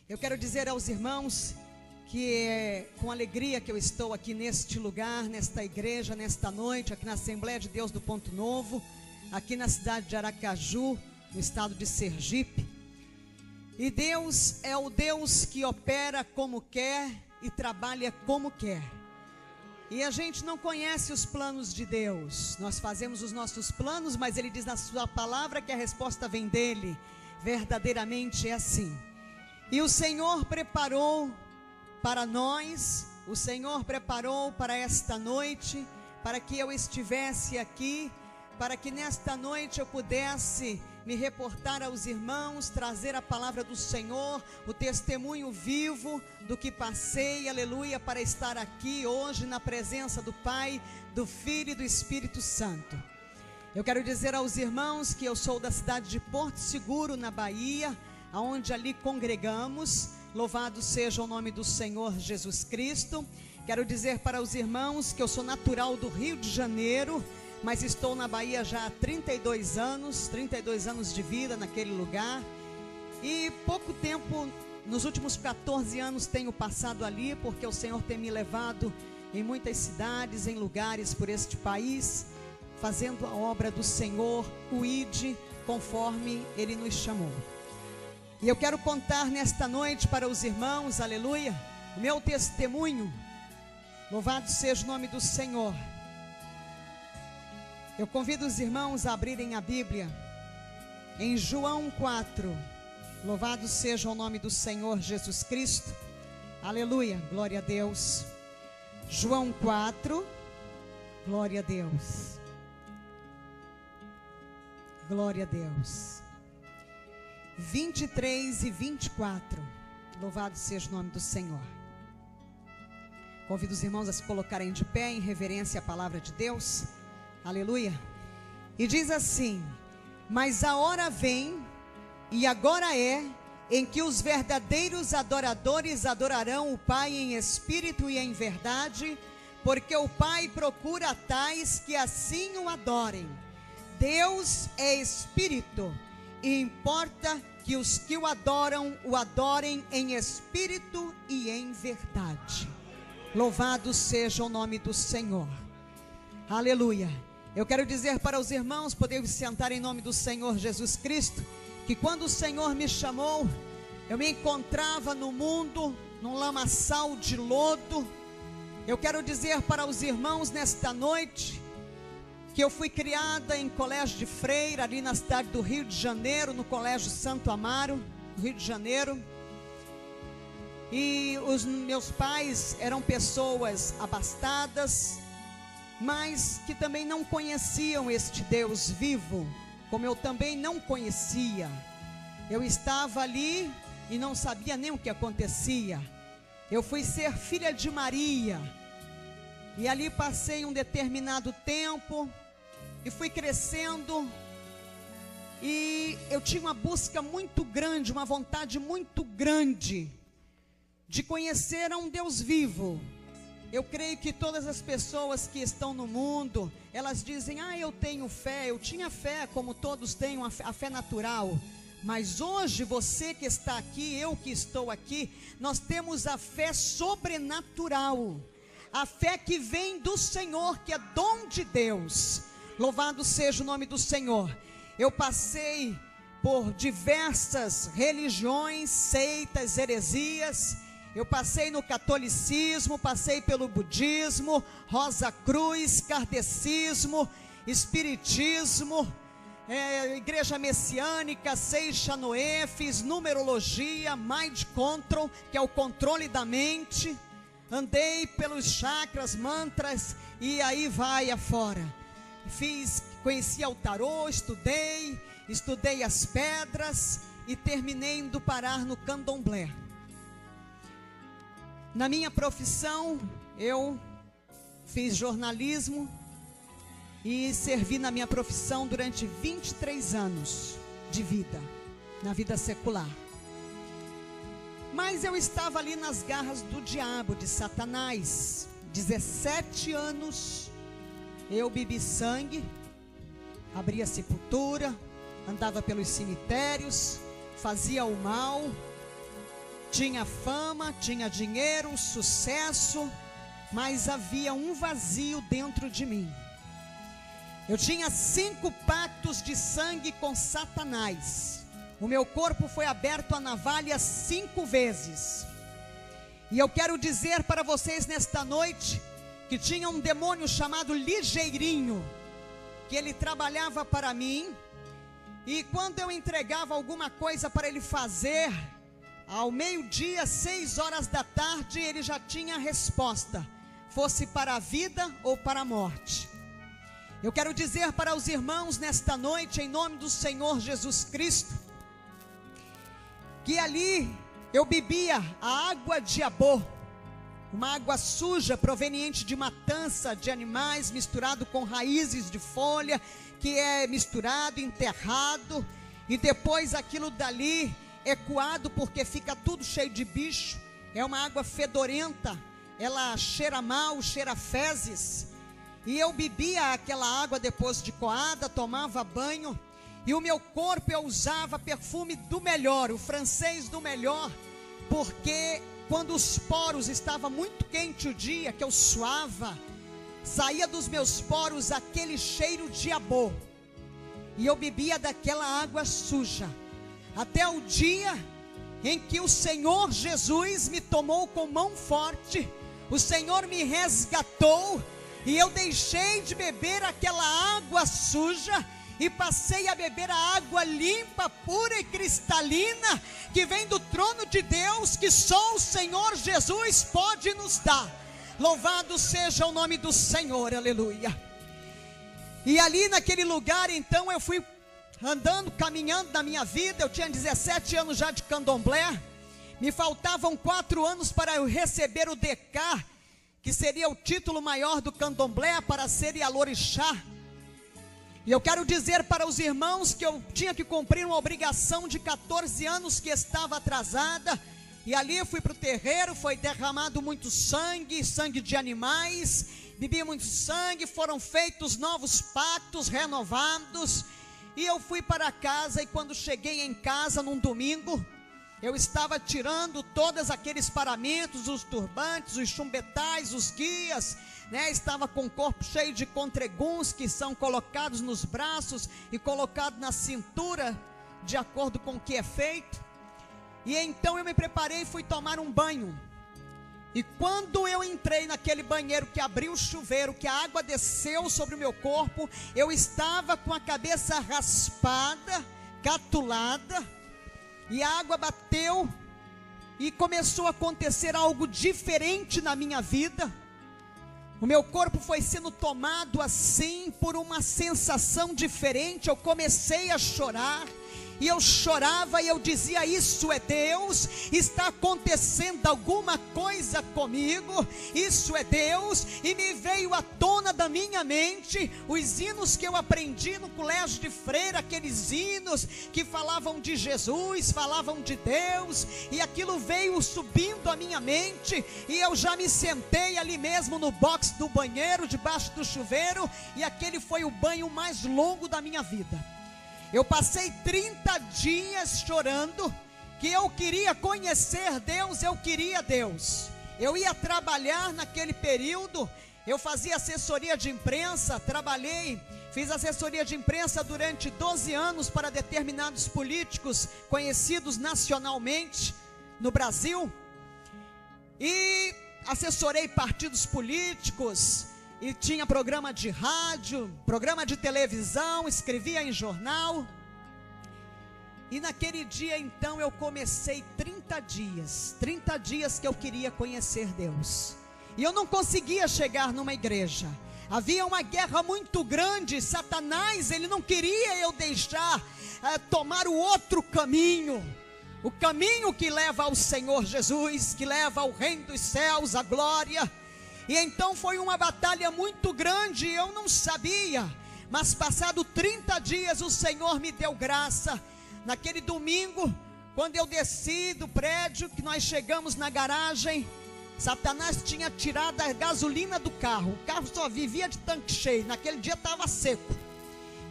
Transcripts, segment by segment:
Eu quero dizer aos irmãos que é com alegria que eu estou aqui neste lugar, nesta igreja, nesta noite, aqui na Assembleia de Deus do Ponto Novo, aqui na cidade de Aracaju, no estado de Sergipe. E Deus é o Deus que opera como quer e trabalha como quer. E a gente não conhece os planos de Deus. Nós fazemos os nossos planos, mas Ele diz na sua palavra que a resposta vem dEle. Verdadeiramente é assim. E o Senhor preparou para nós, o Senhor preparou para esta noite, para que eu estivesse aqui, para que nesta noite eu pudesse me reportar aos irmãos, trazer a palavra do Senhor, o testemunho vivo do que passei, aleluia, para estar aqui hoje na presença do Pai, do Filho e do Espírito Santo. Eu quero dizer aos irmãos que eu sou da cidade de Porto Seguro, na Bahia, aonde ali congregamos. Louvado seja o nome do Senhor Jesus Cristo. Quero dizer para os irmãos que eu sou natural do Rio de Janeiro, mas estou na Bahia já há 32 anos de vida naquele lugar. E pouco tempo, nos últimos 14 anos tenho passado ali, porque o Senhor tem me levado em muitas cidades, em lugares por este país, fazendo a obra do Senhor, o ID, conforme Ele nos chamou. E eu quero contar nesta noite para os irmãos, aleluia, o meu testemunho. Louvado seja o nome do Senhor. Eu convido os irmãos a abrirem a Bíblia em João 4. Louvado seja o nome do Senhor Jesus Cristo. Aleluia, glória a Deus. João 4, glória a Deus. Glória a Deus. 23 e 24. Louvado seja o nome do Senhor. Convido os irmãos a se colocarem de pé em reverência à palavra de Deus. Aleluia. E diz assim: mas a hora vem, e agora é, em que os verdadeiros adoradores adorarão o Pai em espírito e em verdade, porque o Pai procura tais que assim o adorem. Deus é espírito, e importa que os que o adorem em espírito e em verdade. Louvado seja o nome do Senhor. Aleluia. Eu quero dizer para os irmãos, poderem se sentar em nome do Senhor Jesus Cristo, que quando o Senhor me chamou, eu me encontrava no mundo, num lamaçal de lodo. Eu quero dizer para os irmãos nesta noite, que eu fui criada em colégio de freira, ali na cidade do Rio de Janeiro, no colégio Santo Amaro, no Rio de Janeiro. E os meus pais eram pessoas abastadas, mas que também não conheciam este Deus vivo, como eu também não conhecia. Eu estava ali e não sabia nem o que acontecia. Eu fui ser filha de Maria, e ali passei um determinado tempo, e fui crescendo, e eu tinha uma busca muito grande, uma vontade muito grande, de conhecer a um Deus vivo. Eu creio que todas as pessoas que estão no mundo, elas dizem: eu tenho fé, eu tinha fé, como todos têm a fé natural. Mas hoje, você que está aqui, eu que estou aqui, nós temos a fé sobrenatural, a fé que vem do Senhor, que é dom de Deus. Louvado seja o nome do Senhor. Eu passei por diversas religiões, seitas, heresias. Eu passei no catolicismo, passei pelo budismo, Rosa Cruz, kardecismo, espiritismo, igreja messiânica, Seixa Noé, fiz numerologia, mind control, que é o controle da mente. Andei pelos chakras, mantras, e aí vai afora. Conheci o tarô, estudei as pedras e terminei indo parar no candomblé. Na minha profissão, eu fiz jornalismo e servi na minha profissão durante 23 anos de vida, na vida secular. Mas eu estava ali nas garras do diabo, de Satanás. 17 anos, eu bebi sangue, abria sepultura, andava pelos cemitérios, fazia o mal, tinha fama, tinha dinheiro, sucesso, mas havia um vazio dentro de mim. Eu tinha 5 pactos de sangue com Satanás. O meu corpo foi aberto à navalha 5 vezes. E eu quero dizer para vocês nesta noite que tinha um demônio chamado Ligeirinho, que ele trabalhava para mim, e quando eu entregava alguma coisa para ele fazer, ao meio-dia, 6 horas da tarde, ele já tinha a resposta, fosse para a vida ou para a morte. Eu quero dizer para os irmãos nesta noite, em nome do Senhor Jesus Cristo, que ali eu bebia a água de Abô, uma água suja proveniente de matança de animais, misturado com raízes de folha, que é misturado, enterrado, e depois aquilo dali é coado, porque fica tudo cheio de bicho. É uma água fedorenta, ela cheira mal, cheira fezes. E eu bebia aquela água depois de coada, tomava banho, e o meu corpo eu usava perfume do melhor, o francês do melhor, porque quando os poros estavam muito quente o dia, que eu suava, saía dos meus poros aquele cheiro de Abô, e eu bebia daquela água suja, até o dia em que o Senhor Jesus me tomou com mão forte, o Senhor me resgatou, e eu deixei de beber aquela água suja, e passei a beber a água limpa, pura e cristalina, que vem do trono de Deus, que só o Senhor Jesus pode nos dar. Louvado seja o nome do Senhor, aleluia. E ali naquele lugar, então, eu fui andando, caminhando na minha vida. Eu tinha 17 anos já de candomblé, me faltavam 4 anos para eu receber o DK, que seria o título maior do candomblé, para ser Ialorixá. E eu quero dizer para os irmãos que eu tinha que cumprir uma obrigação de 14 anos que estava atrasada. E ali eu fui para o terreiro, foi derramado muito sangue, sangue de animais, bebi muito sangue, foram feitos novos pactos, renovados. E eu fui para casa, e quando cheguei em casa num domingo, eu estava tirando todos aqueles paramentos, os turbantes, os chumbetais, os guias, né? Estava com o corpo cheio de contreguns, que são colocados nos braços e colocados na cintura, de acordo com o que é feito. E então eu me preparei e fui tomar um banho. E quando eu entrei naquele banheiro, que abriu o chuveiro, que a água desceu sobre o meu corpo, eu estava com a cabeça raspada, catulada, e a água bateu, e começou a acontecer algo diferente na minha vida. O meu corpo foi sendo tomado assim, por uma sensação diferente. Eu comecei a chorar, e eu chorava, e eu dizia: isso é Deus, está acontecendo alguma coisa comigo, isso é Deus. E me veio à tona da minha mente os hinos que eu aprendi no colégio de freira, aqueles hinos que falavam de Jesus, falavam de Deus, e aquilo veio subindo à minha mente, e eu já me sentei ali mesmo no box do banheiro, debaixo do chuveiro, e aquele foi o banho mais longo da minha vida. Eu passei 30 dias chorando, que eu queria conhecer Deus, eu queria Deus. Eu ia trabalhar naquele período, eu fazia assessoria de imprensa, fiz assessoria de imprensa durante 12 anos para determinados políticos conhecidos nacionalmente no Brasil. E assessorei partidos políticos, e tinha programa de rádio, programa de televisão, escrevia em jornal. E naquele dia então eu comecei 30 dias que eu queria conhecer Deus. E eu não conseguia chegar numa igreja. Havia uma guerra muito grande. Satanás, ele não queria eu deixar tomar o outro caminho. O caminho que leva ao Senhor Jesus, que leva ao reino dos céus, a glória. E então foi uma batalha muito grande, eu não sabia, mas passado 30 dias o Senhor me deu graça. Naquele domingo, quando eu desci do prédio, que nós chegamos na garagem, Satanás tinha tirado a gasolina do carro, o carro só vivia de tanque cheio, naquele dia estava seco.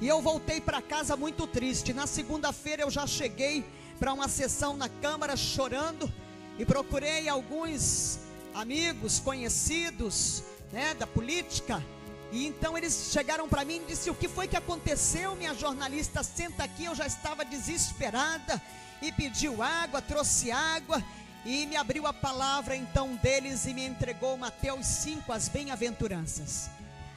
E eu voltei para casa muito triste. Na segunda-feira eu já cheguei para uma sessão na Câmara chorando, e procurei alguns amigos conhecidos, né, da política. E então eles chegaram para mim e disseram: o que foi que aconteceu, minha jornalista? Senta aqui. Eu já estava desesperada e pediu água, trouxe água e me abriu a palavra então deles e me entregou Mateus 5, as bem-aventuranças.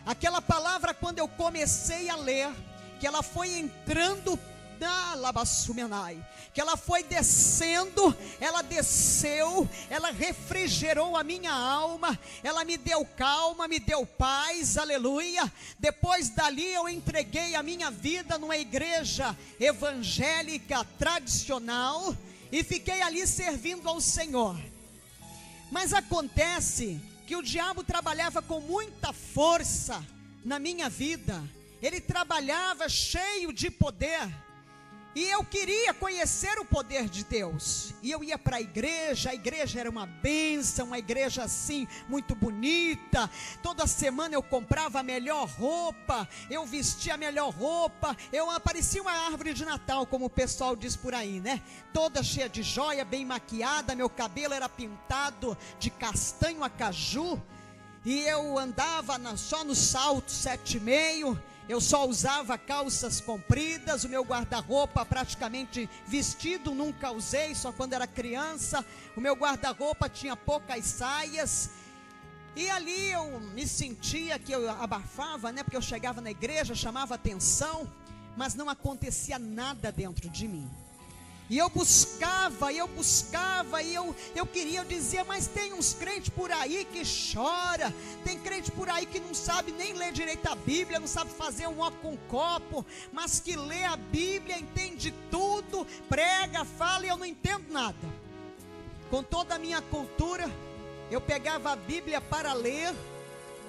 Aquela palavra, quando eu comecei a ler, que ela foi entrando na Labassumenai, que ela foi descendo, ela desceu, ela refrigerou a minha alma, ela me deu calma, me deu paz, aleluia. Depois dali eu entreguei a minha vida numa igreja evangélica tradicional e fiquei ali servindo ao Senhor. Mas acontece que o diabo trabalhava com muita força na minha vida, ele trabalhava cheio de poder, e eu queria conhecer o poder de Deus, e eu ia para a igreja era uma bênção, uma igreja assim, muito bonita. Toda semana eu comprava a melhor roupa, eu vestia a melhor roupa, eu parecia uma árvore de Natal, como o pessoal diz por aí, né? Toda cheia de joia, bem maquiada, meu cabelo era pintado de castanho a caju, e eu andava só no salto 7,5, eu só usava calças compridas, o meu guarda-roupa praticamente vestido nunca usei, só quando era criança. O meu guarda-roupa tinha poucas saias, e ali eu me sentia que eu abafava, né? Porque eu chegava na igreja, chamava atenção, mas não acontecia nada dentro de mim. E eu buscava, e eu queria, eu dizia: mas tem uns crentes por aí que chora, tem crente por aí que não sabe nem ler direito a Bíblia, não sabe fazer um ó com um copo, mas que lê a Bíblia, entende tudo, prega, fala, e eu não entendo nada. Com toda a minha cultura, eu pegava a Bíblia para ler,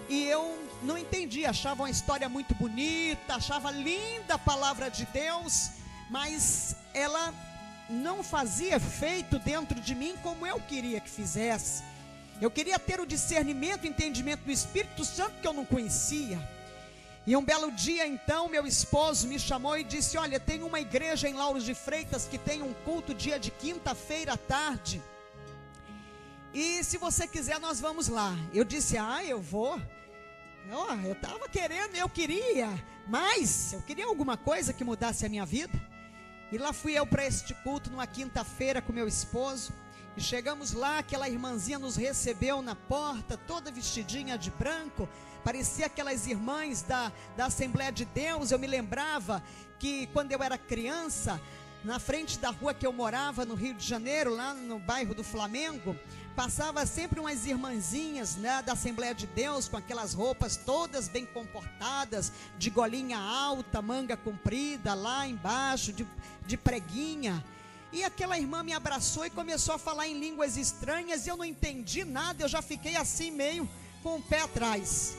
e eu não entendia, achava uma história muito bonita, achava linda a palavra de Deus, mas ela não fazia efeito dentro de mim como eu queria que fizesse. Eu queria ter o discernimento, o entendimento do Espírito Santo que eu não conhecia. E um belo dia então meu esposo me chamou e disse: olha, tem uma igreja em Lauros de Freitas que tem um culto dia de quinta-feira à tarde, e se você quiser nós vamos lá. Eu disse: eu vou. Eu estava querendo, eu queria alguma coisa que mudasse a minha vida. E lá fui eu para este culto numa quinta-feira com meu esposo. E chegamos lá, aquela irmãzinha nos recebeu na porta, toda vestidinha de branco. Parecia aquelas irmãs da Assembleia de Deus. Eu me lembrava que quando eu era criança, na frente da rua que eu morava no Rio de Janeiro, lá no bairro do Flamengo, passava sempre umas irmãzinhas, né, da Assembleia de Deus, com aquelas roupas todas bem comportadas, de golinha alta, manga comprida, lá embaixo, de preguinha. E aquela irmã me abraçou e começou a falar em línguas estranhas, e eu não entendi nada, eu já fiquei assim meio com o pé atrás.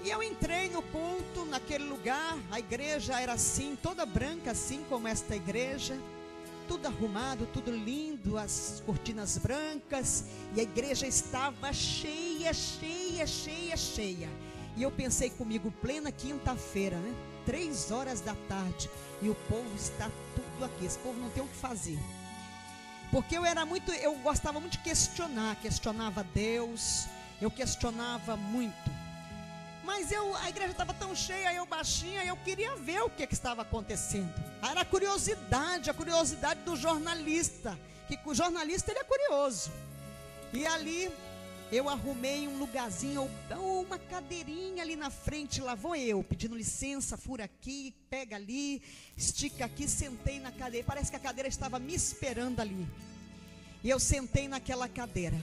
E eu entrei no culto, naquele lugar, a igreja era assim, toda branca, assim como esta igreja, tudo arrumado, tudo lindo, as cortinas brancas, e a igreja estava cheia. E eu pensei comigo, plena quinta-feira, né? 3 horas da tarde, e o povo está tudo aqui, esse povo não tem o que fazer. Porque eu gostava muito de questionava Deus, eu questionava muito. Mas a igreja estava tão cheia, eu baixinha, eu queria ver o que estava acontecendo. Era a curiosidade do jornalista, que o jornalista ele é curioso. E ali eu arrumei um lugarzinho, uma cadeirinha ali na frente, lá vou eu, pedindo licença, fura aqui, pega ali, estica aqui, sentei na cadeira, parece que a cadeira estava me esperando ali. E eu sentei naquela cadeira.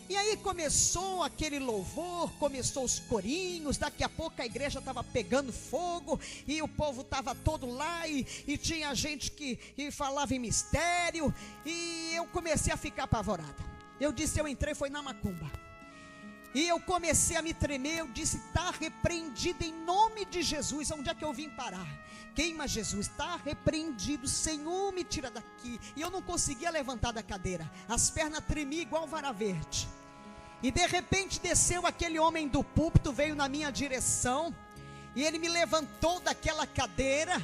E aí começou aquele louvor, começou os corinhos, daqui a pouco a igreja estava pegando fogo, e o povo estava todo lá, e tinha gente que falava em mistério, e eu comecei a ficar apavorada. Eu disse, eu entrei, foi na macumba. E eu comecei a me tremer, eu disse, está repreendido em nome de Jesus. Onde é que eu vim parar? Queima Jesus, está repreendido, Senhor, me tira daqui. E eu não conseguia levantar da cadeira, as pernas tremiam igual vara verde. E de repente desceu aquele homem do púlpito, veio na minha direção, e ele me levantou daquela cadeira,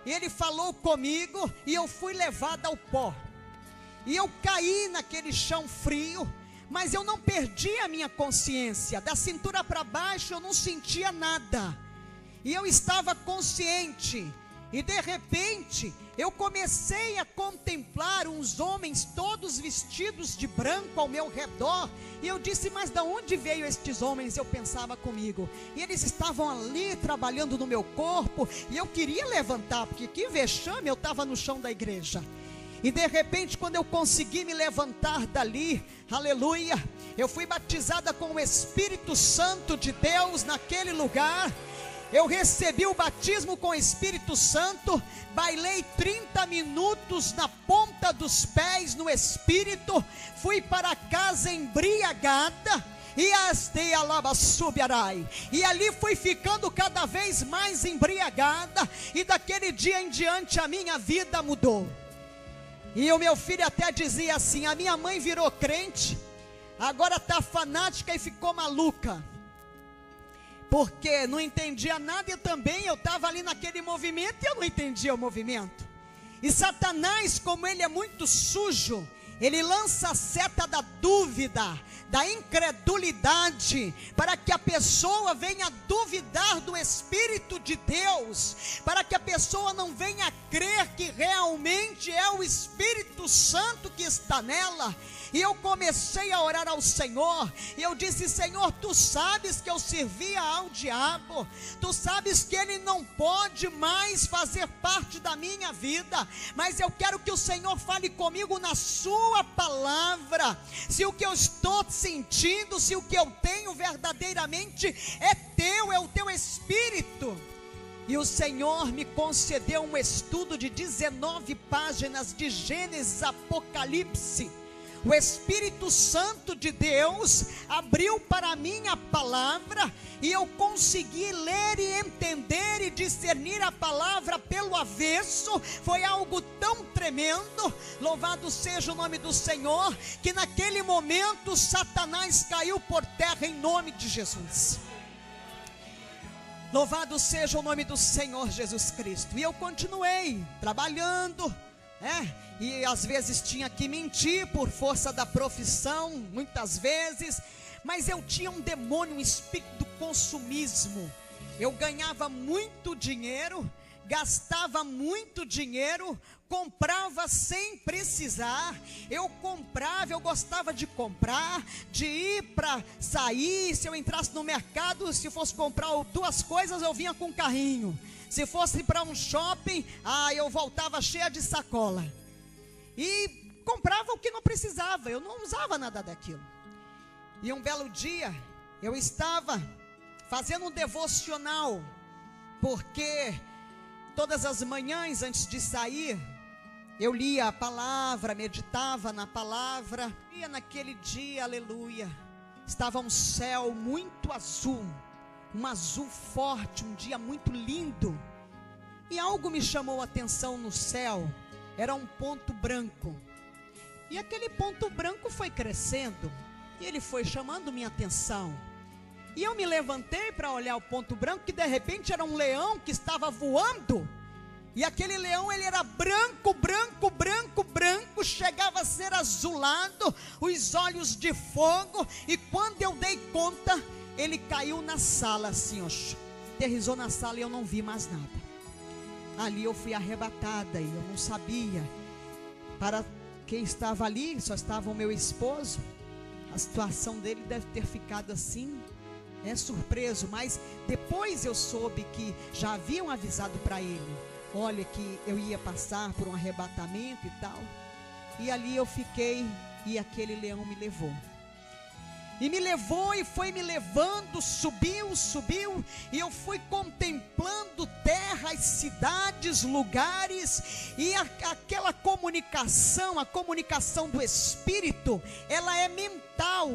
e ele falou comigo, e eu fui levada ao pó. e eu caí naquele chão frio, mas eu não perdi a minha consciência. Da cintura para baixo eu não sentia nada, e eu estava consciente. E de repente eu comecei a contemplar uns homens todos vestidos de branco ao meu redor, e eu disse: mas de onde veio estes homens? Eu pensava comigo, e eles estavam ali trabalhando no meu corpo, e eu queria levantar, porque que vexame, eu estava no chão da igreja. E de repente, quando eu consegui me levantar dali, aleluia, eu fui batizada com o Espírito Santo de Deus naquele lugar. Eu recebi o batismo com o Espírito Santo, bailei 30 minutos na ponta dos pés no Espírito, fui para casa embriagada, e ali fui ficando cada vez mais embriagada, e daquele dia em diante a minha vida mudou. E o meu filho até dizia assim: a minha mãe virou crente, agora está fanática e ficou maluca, porque não entendia nada, e também eu estava ali naquele movimento e eu não entendia o movimento. E Satanás, como ele é muito sujo, ele lança a seta da dúvida, da incredulidade, para que a pessoa venha duvidar do Espírito de Deus, para que a pessoa não venha crer que realmente é o Espírito Santo que está nela. E eu comecei a orar ao Senhor, e eu disse: Senhor, tu sabes que eu servia ao diabo, tu sabes que ele não pode mais fazer parte da minha vida, mas eu quero que o Senhor fale comigo na sua palavra. Se o que eu estou sentindo, se o que eu tenho verdadeiramente é teu, é o teu Espírito. E o Senhor me concedeu um estudo de 19 páginas de Gênesis, Apocalipse. O Espírito Santo de Deus abriu para mim a palavra, e eu consegui ler e entender e discernir a palavra pelo avesso. Foi algo tão tremendo, louvado seja o nome do Senhor, que naquele momento Satanás caiu por terra em nome de Jesus. Louvado seja o nome do Senhor Jesus Cristo. E eu continuei trabalhando, e às vezes tinha que mentir por força da profissão, muitas vezes, mas eu tinha um demônio, um espírito do consumismo. Eu ganhava muito dinheiro, gastava muito dinheiro, comprava sem precisar. Eu comprava, eu gostava de comprar, de ir para sair. Se eu entrasse no mercado, se fosse comprar 2 coisas, eu vinha com um carrinho. Se fosse para um shopping, eu voltava cheia de sacola. E comprava o que não precisava, eu não usava nada daquilo. E um belo dia, eu estava fazendo um devocional, porque todas as manhãs antes de sair, eu lia a palavra, meditava na palavra. E naquele dia, aleluia, estava um céu muito azul, um azul forte, um dia muito lindo. E algo me chamou a atenção no céu, era um ponto branco. E aquele ponto branco foi crescendo, e ele foi chamando minha atenção. E eu me levantei para olhar o ponto branco, que de repente era um leão que estava voando. E aquele leão, ele era branco, branco, branco, branco, chegava a ser azulado, os olhos de fogo. E quando eu dei conta, ele caiu na sala assim, aterrissou na sala, e eu não vi mais nada. Ali eu fui arrebatada, e eu não sabia para quem estava ali, só estava o meu esposo. A situação dele deve ter ficado assim, surpreso, mas depois eu soube que já haviam avisado para ele, olha, que eu ia passar por um arrebatamento e tal. E ali eu fiquei, e aquele leão me levou. E me levou, e foi me levando, subiu, e eu fui contemplando terras, cidades, lugares. E aquela comunicação, a comunicação do Espírito, ela é mental,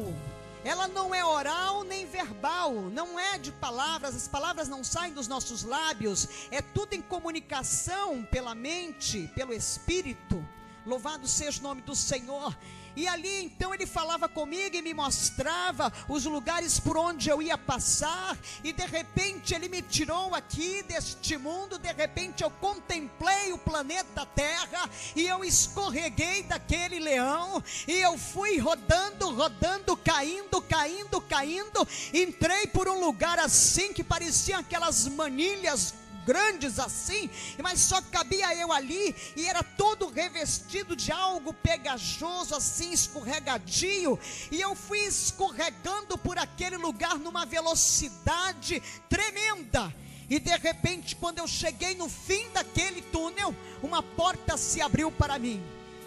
ela não é oral nem verbal, não é de palavras, as palavras não saem dos nossos lábios, é tudo em comunicação pela mente, pelo Espírito. Louvado seja o nome do Senhor. E ali então ele falava comigo e me mostrava os lugares por onde eu ia passar. E de repente ele me tirou aqui deste mundo. De repente eu contemplei o planeta Terra e eu escorreguei daquele leão. E eu fui rodando, caindo. Entrei por um lugar assim que pareciam aquelas manilhas grandes assim, mas só cabia eu ali, e era todo revestido de algo pegajoso assim, escorregadio, e eu fui escorregando por aquele lugar numa velocidade tremenda. E de repente, quando eu cheguei no fim daquele túnel, uma porta se abriu para mim,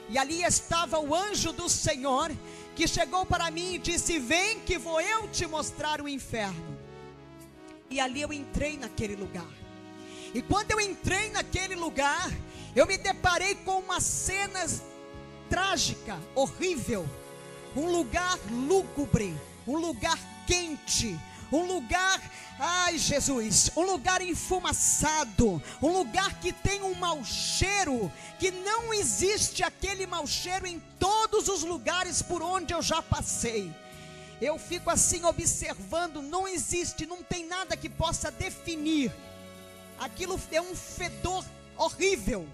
e ali estava o anjo do Senhor, que chegou para mim e disse: vem que vou eu te mostrar o inferno. E ali eu entrei naquele lugar. E quando eu entrei naquele lugar, eu me deparei com uma cena trágica, horrível. Um lugar lúgubre, um lugar quente, um lugar, ai Jesus, um lugar enfumaçado, um lugar que tem um mau cheiro, que não existe aquele mau cheiro em todos os lugares por onde eu já passei. Eu fico assim observando, não existe, não tem nada que possa definir. Aquilo é um fedor horrível.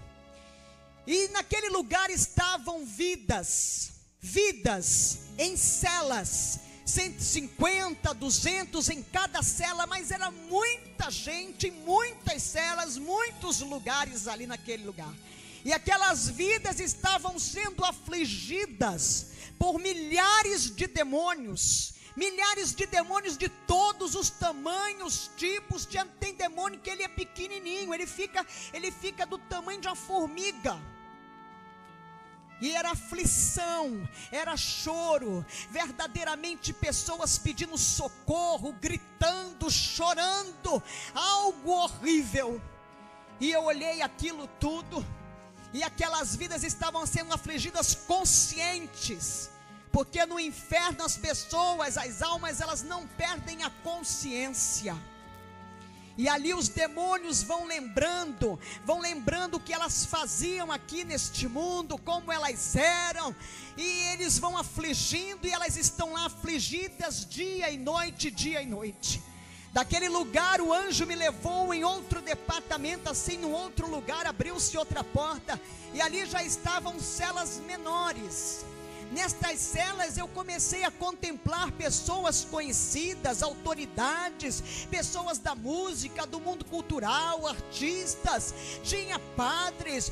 E naquele lugar estavam vidas em celas, 150, 200 em cada cela, mas era muita gente, muitas celas, muitos lugares ali naquele lugar. E aquelas vidas estavam sendo afligidas por milhares de demônios de todos os tamanhos, tipos. Tem demônio que ele é pequenininho, ele fica do tamanho de uma formiga. E era aflição, era choro, verdadeiramente pessoas pedindo socorro, gritando, chorando, algo horrível. E eu olhei aquilo tudo, e aquelas vidas estavam sendo afligidas conscientes, porque no inferno as pessoas, as almas, elas não perdem a consciência. E ali os demônios vão lembrando o que elas faziam aqui neste mundo, como elas eram, e eles vão afligindo, e elas estão lá afligidas dia e noite. Daquele lugar o anjo me levou em outro departamento, assim, num outro lugar, abriu-se outra porta, e ali já estavam celas menores. Nestas celas eu comecei a contemplar pessoas conhecidas, autoridades, pessoas da música, do mundo cultural, artistas, tinha padres,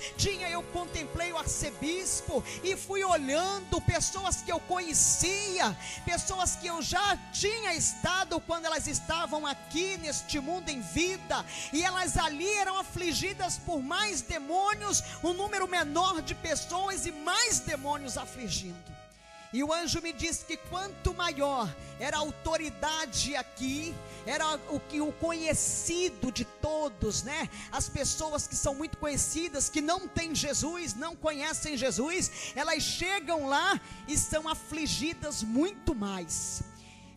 eu contemplei o arcebispo, e fui olhando pessoas que eu conhecia, pessoas que eu já tinha estado quando elas estavam aqui neste mundo em vida, e elas ali eram afligidas por mais demônios, um número menor de pessoas e mais demônios afligindo. E o anjo me disse que quanto maior era a autoridade aqui, era o conhecido de todos, né? As pessoas que são muito conhecidas, que não têm Jesus, não conhecem Jesus, elas chegam lá e são afligidas muito mais.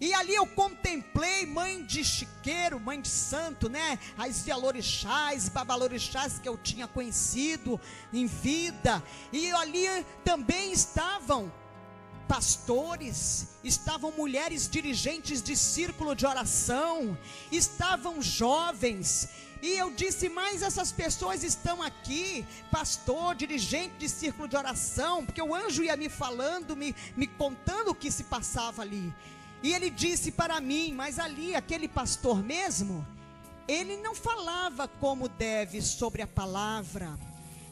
E ali eu contemplei mãe de chiqueiro, mãe de santo, né? As Yalorixás, Babalorixás que eu tinha conhecido em vida. E ali também estavam pastores, estavam mulheres dirigentes de círculo de oração, estavam jovens. E eu disse: mas essas pessoas estão aqui, pastor, dirigente de círculo de oração, porque o anjo ia me falando, me contando o que se passava ali. E ele disse para mim: mas ali, aquele pastor mesmo, ele não falava como deve sobre a palavra,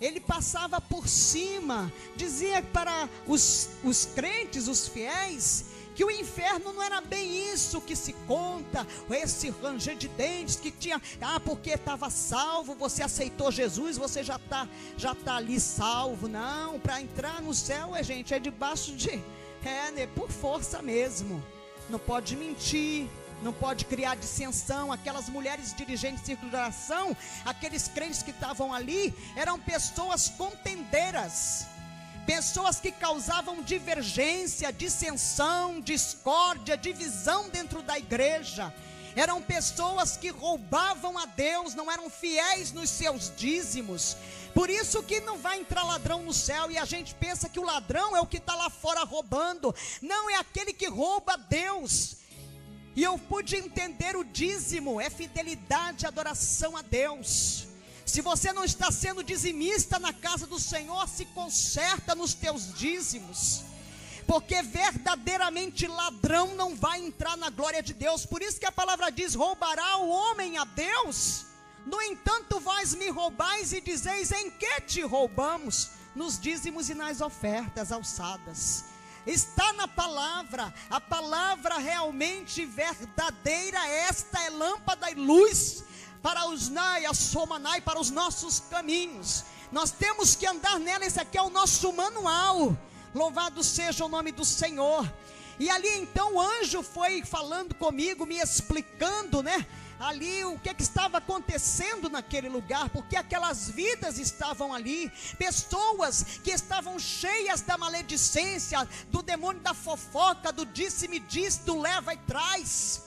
ele passava por cima, dizia para os crentes, os fiéis, que o inferno não era bem isso que se conta, esse ranger de dentes que tinha, porque estava salvo, você aceitou Jesus, você já tá ali salvo. Não, para entrar no céu, gente, é debaixo de, por força mesmo, não pode mentir, não pode criar dissensão. Aquelas mulheres dirigentes de círculo de oração, aqueles crentes que estavam ali, eram pessoas contendeiras, pessoas que causavam divergência, dissensão, discórdia, divisão dentro da igreja. Eram pessoas que roubavam a Deus, não eram fiéis nos seus dízimos. Por isso que não vai entrar ladrão no céu, e a gente pensa que o ladrão é o que está lá fora roubando. Não, é aquele que rouba a Deus. E eu pude entender: o dízimo é fidelidade, adoração a Deus. Se você não está sendo dizimista na casa do Senhor, se conserta nos teus dízimos, porque verdadeiramente ladrão não vai entrar na glória de Deus. Por isso que a palavra diz: roubará o homem a Deus? No entanto, vós me roubais e dizeis: em que te roubamos? Nos dízimos e nas ofertas alçadas. Está na palavra, a palavra realmente verdadeira. Esta é lâmpada e luz para os para os nossos caminhos. Nós temos que andar nela. Esse aqui é o nosso manual. Louvado seja o nome do Senhor. E ali então o anjo foi falando comigo, me explicando, ali o que estava acontecendo naquele lugar, porque aquelas vidas estavam ali, pessoas que estavam cheias da maledicência, do demônio da fofoca, do disse-me diz, do leva e traz.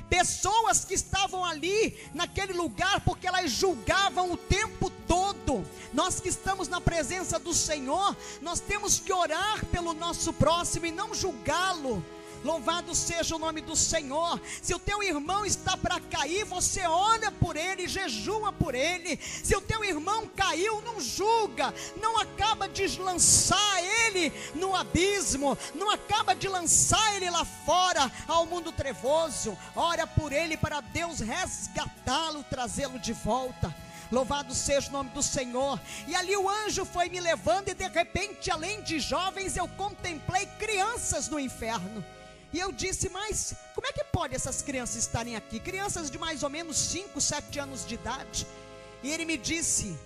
Pessoas que estavam ali naquele lugar porque elas julgavam o tempo todo. Nós que estamos na presença do Senhor, nós temos que orar pelo nosso próximo e não julgá-lo. Louvado seja o nome do Senhor. Se o teu irmão está para cair, você olha por ele, jejua por ele. Se o teu irmão caiu, não julga, não acaba de lançar ele no abismo, não acaba de lançar ele lá fora ao mundo trevoso. Ora por ele para Deus resgatá-lo, trazê-lo de volta. Louvado seja o nome do Senhor. E ali o anjo foi me levando, e de repente, além de jovens, eu contemplei crianças no inferno. E eu disse: mas como é que pode essas crianças estarem aqui? Crianças de mais ou menos 5, 7 anos de idade. E ele me disse: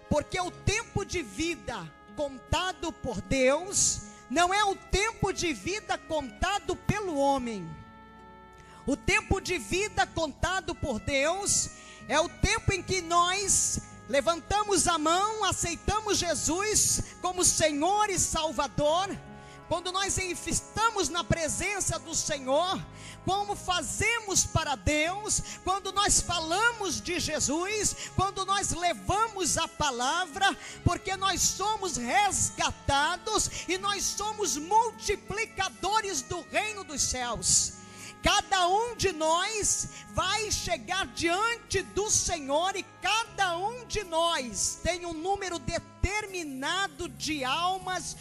porque o tempo de vida contado por Deus não é o tempo de vida contado pelo homem. O tempo de vida contado por Deus é o tempo em que nós levantamos a mão, aceitamos Jesus como Senhor e Salvador. Quando nós estamos na presença do Senhor, como fazemos para Deus, quando nós falamos de Jesus, quando nós levamos a palavra, porque nós somos resgatados e nós somos multiplicadores do reino dos céus. Cada um de nós vai chegar diante do Senhor, e cada um de nós tem um número determinado de almas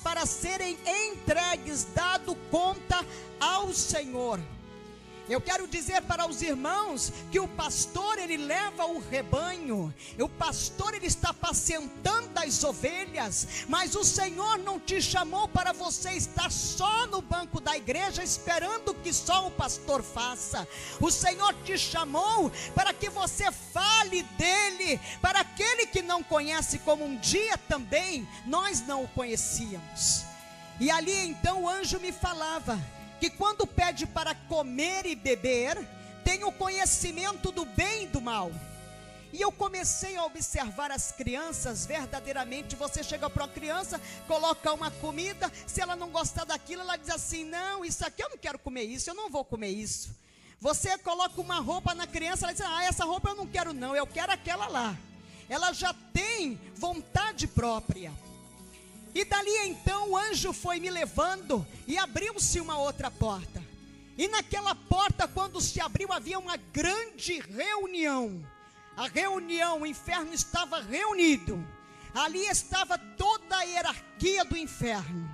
para serem entregues, dado conta ao Senhor. Eu quero dizer para os irmãos que o pastor, ele leva o rebanho, o pastor, ele está apacentando as ovelhas, mas o Senhor não te chamou para você estar só no banco da igreja esperando que só o pastor faça. O Senhor te chamou para que você fale dele para aquele que não conhece, como um dia também nós não o conhecíamos. E ali então o anjo me falava que quando pede para comer e beber, tem o conhecimento do bem e do mal. E eu comecei a observar as crianças. Verdadeiramente, você chega para uma criança, coloca uma comida, se ela não gostar daquilo, ela diz assim: não, isso aqui eu não quero comer isso, eu não vou comer isso. Você coloca uma roupa na criança, ela diz: ah, essa roupa eu não quero não, eu quero aquela lá. Ela já tem vontade própria. E dali então o anjo foi me levando, e abriu-se uma outra porta. E naquela porta, quando se abriu, havia uma grande reunião. A reunião, o inferno estava reunido. Ali estava toda a hierarquia do inferno.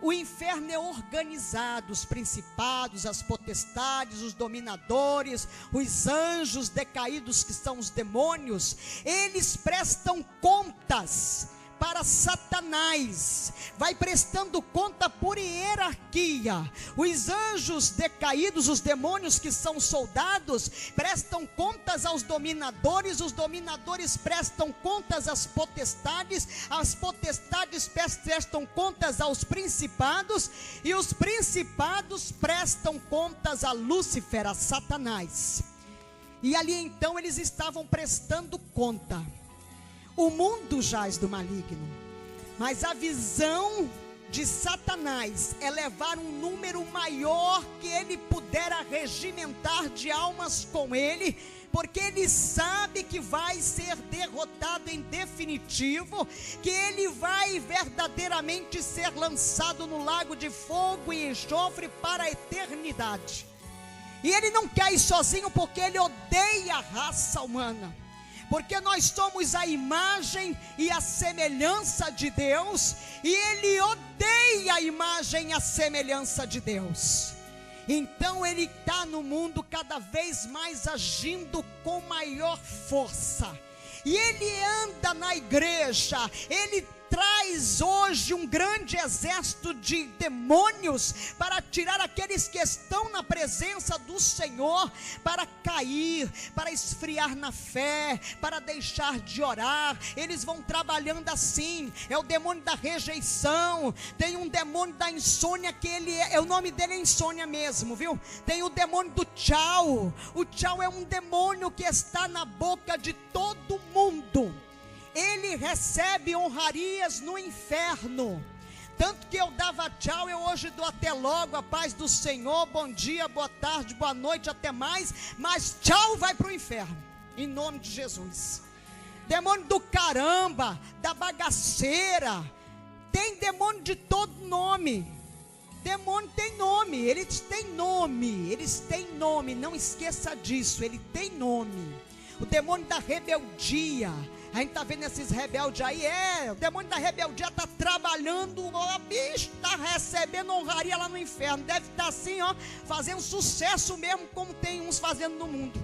O inferno é organizado: os principados, as potestades, os dominadores, os anjos decaídos, que são os demônios. Eles prestam contas para Satanás, vai prestando conta por hierarquia. Os anjos decaídos, os demônios que são soldados, prestam contas aos dominadores, os dominadores prestam contas às potestades, as potestades prestam contas aos principados, e os principados prestam contas a Lúcifer, a Satanás. E ali então eles estavam prestando conta. O mundo jaz do maligno, mas a visão de Satanás é levar um número maior que ele pudera regimentar de almas com ele, porque ele sabe que vai ser derrotado em definitivo, que ele vai verdadeiramente ser lançado no lago de fogo e enxofre para a eternidade. E ele não quer ir sozinho, porque ele odeia a raça humana, porque nós somos a imagem e a semelhança de Deus, e ele odeia a imagem e a semelhança de Deus. Então ele está no mundo cada vez mais agindo com maior força, e ele anda na igreja, ele traz hoje um grande exército de demônios para tirar aqueles que estão na presença do Senhor, para cair, para esfriar na fé, para deixar de orar. Eles vão trabalhando assim. É o demônio da rejeição, tem um demônio da insônia, que o nome dele é insônia mesmo, viu? Tem o demônio do tchau. O tchau é um demônio que está na boca de todo mundo. Ele recebe honrarias no inferno. Tanto que eu dava tchau, eu hoje dou até logo, a paz do Senhor, bom dia, boa tarde, boa noite, até mais. Mas tchau vai para o inferno, em nome de Jesus. Demônio do caramba, da bagaceira. Tem demônio de todo nome. Demônio tem nome, eles têm nome, não esqueça disso, ele tem nome. O demônio da rebeldia. A gente está vendo esses rebeldes aí, o demônio da rebeldia está trabalhando, o bicho está recebendo honraria lá no inferno, deve estar assim, fazendo sucesso mesmo, como tem uns fazendo no mundo.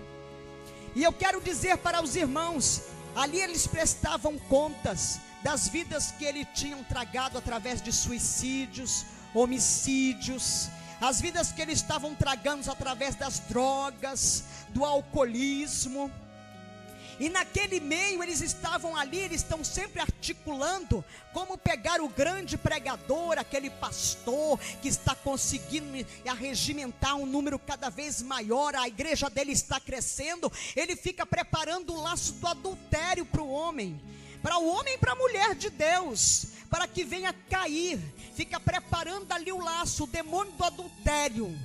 E eu quero dizer para os irmãos, ali eles prestavam contas das vidas que eles tinham tragado através de suicídios, homicídios, as vidas que eles estavam tragando através das drogas, do alcoolismo. E naquele meio eles estavam ali, eles estão sempre articulando como pegar o grande pregador, aquele pastor que está conseguindo arregimentar um número cada vez maior, a igreja dele está crescendo. Ele fica preparando o laço do adultério para o homem e para a mulher de Deus, para que venha cair. Fica preparando ali o laço. O demônio do adultério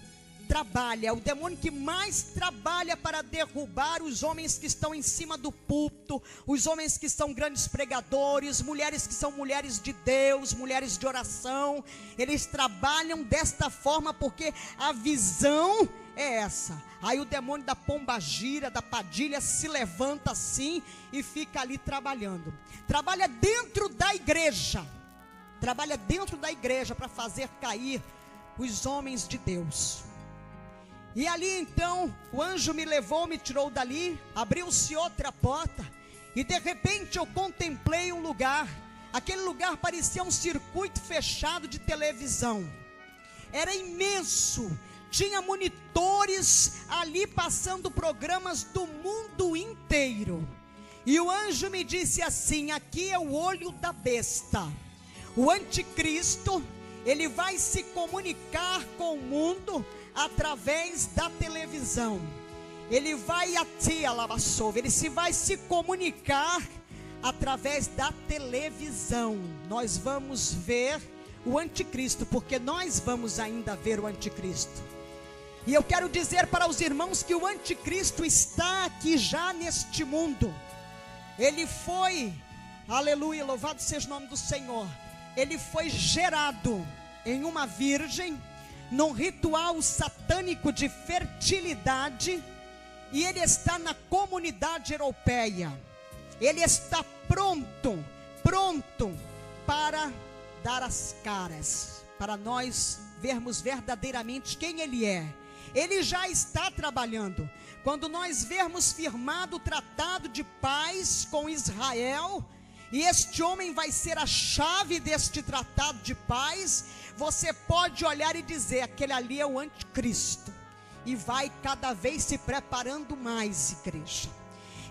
trabalha, o demônio que mais trabalha para derrubar os homens que estão em cima do púlpito, os homens que são grandes pregadores, mulheres que são mulheres de Deus, mulheres de oração. Eles trabalham desta forma porque a visão é essa. Aí o demônio da pombagira, da padilha se levanta assim e fica ali trabalhando. Trabalha dentro da igreja para fazer cair os homens de Deus. E ali então o anjo me levou, me tirou dali, abriu-se outra porta, e de repente eu contemplei um lugar. Aquele lugar parecia um circuito fechado de televisão, era imenso, tinha monitores ali passando programas do mundo inteiro. E o anjo me disse assim: aqui é o olho da besta. O anticristo, ele vai se comunicar com o mundo através da televisão. Ele vai vai se comunicar através da televisão. Nós vamos ver o anticristo, porque nós vamos ainda ver o anticristo. E eu quero dizer para os irmãos que o anticristo está aqui já neste mundo. Ele foi, aleluia, louvado seja o nome do Senhor, ele foi gerado em uma virgem, num ritual satânico de fertilidade, e ele está na comunidade europeia. Ele está pronto para dar as caras, para nós vermos verdadeiramente quem ele é. Ele já está trabalhando. Quando nós vermos firmado o tratado de paz com Israel, e este homem vai ser a chave deste tratado de paz, você pode olhar e dizer: aquele ali é o anticristo. E vai cada vez se preparando mais, igreja.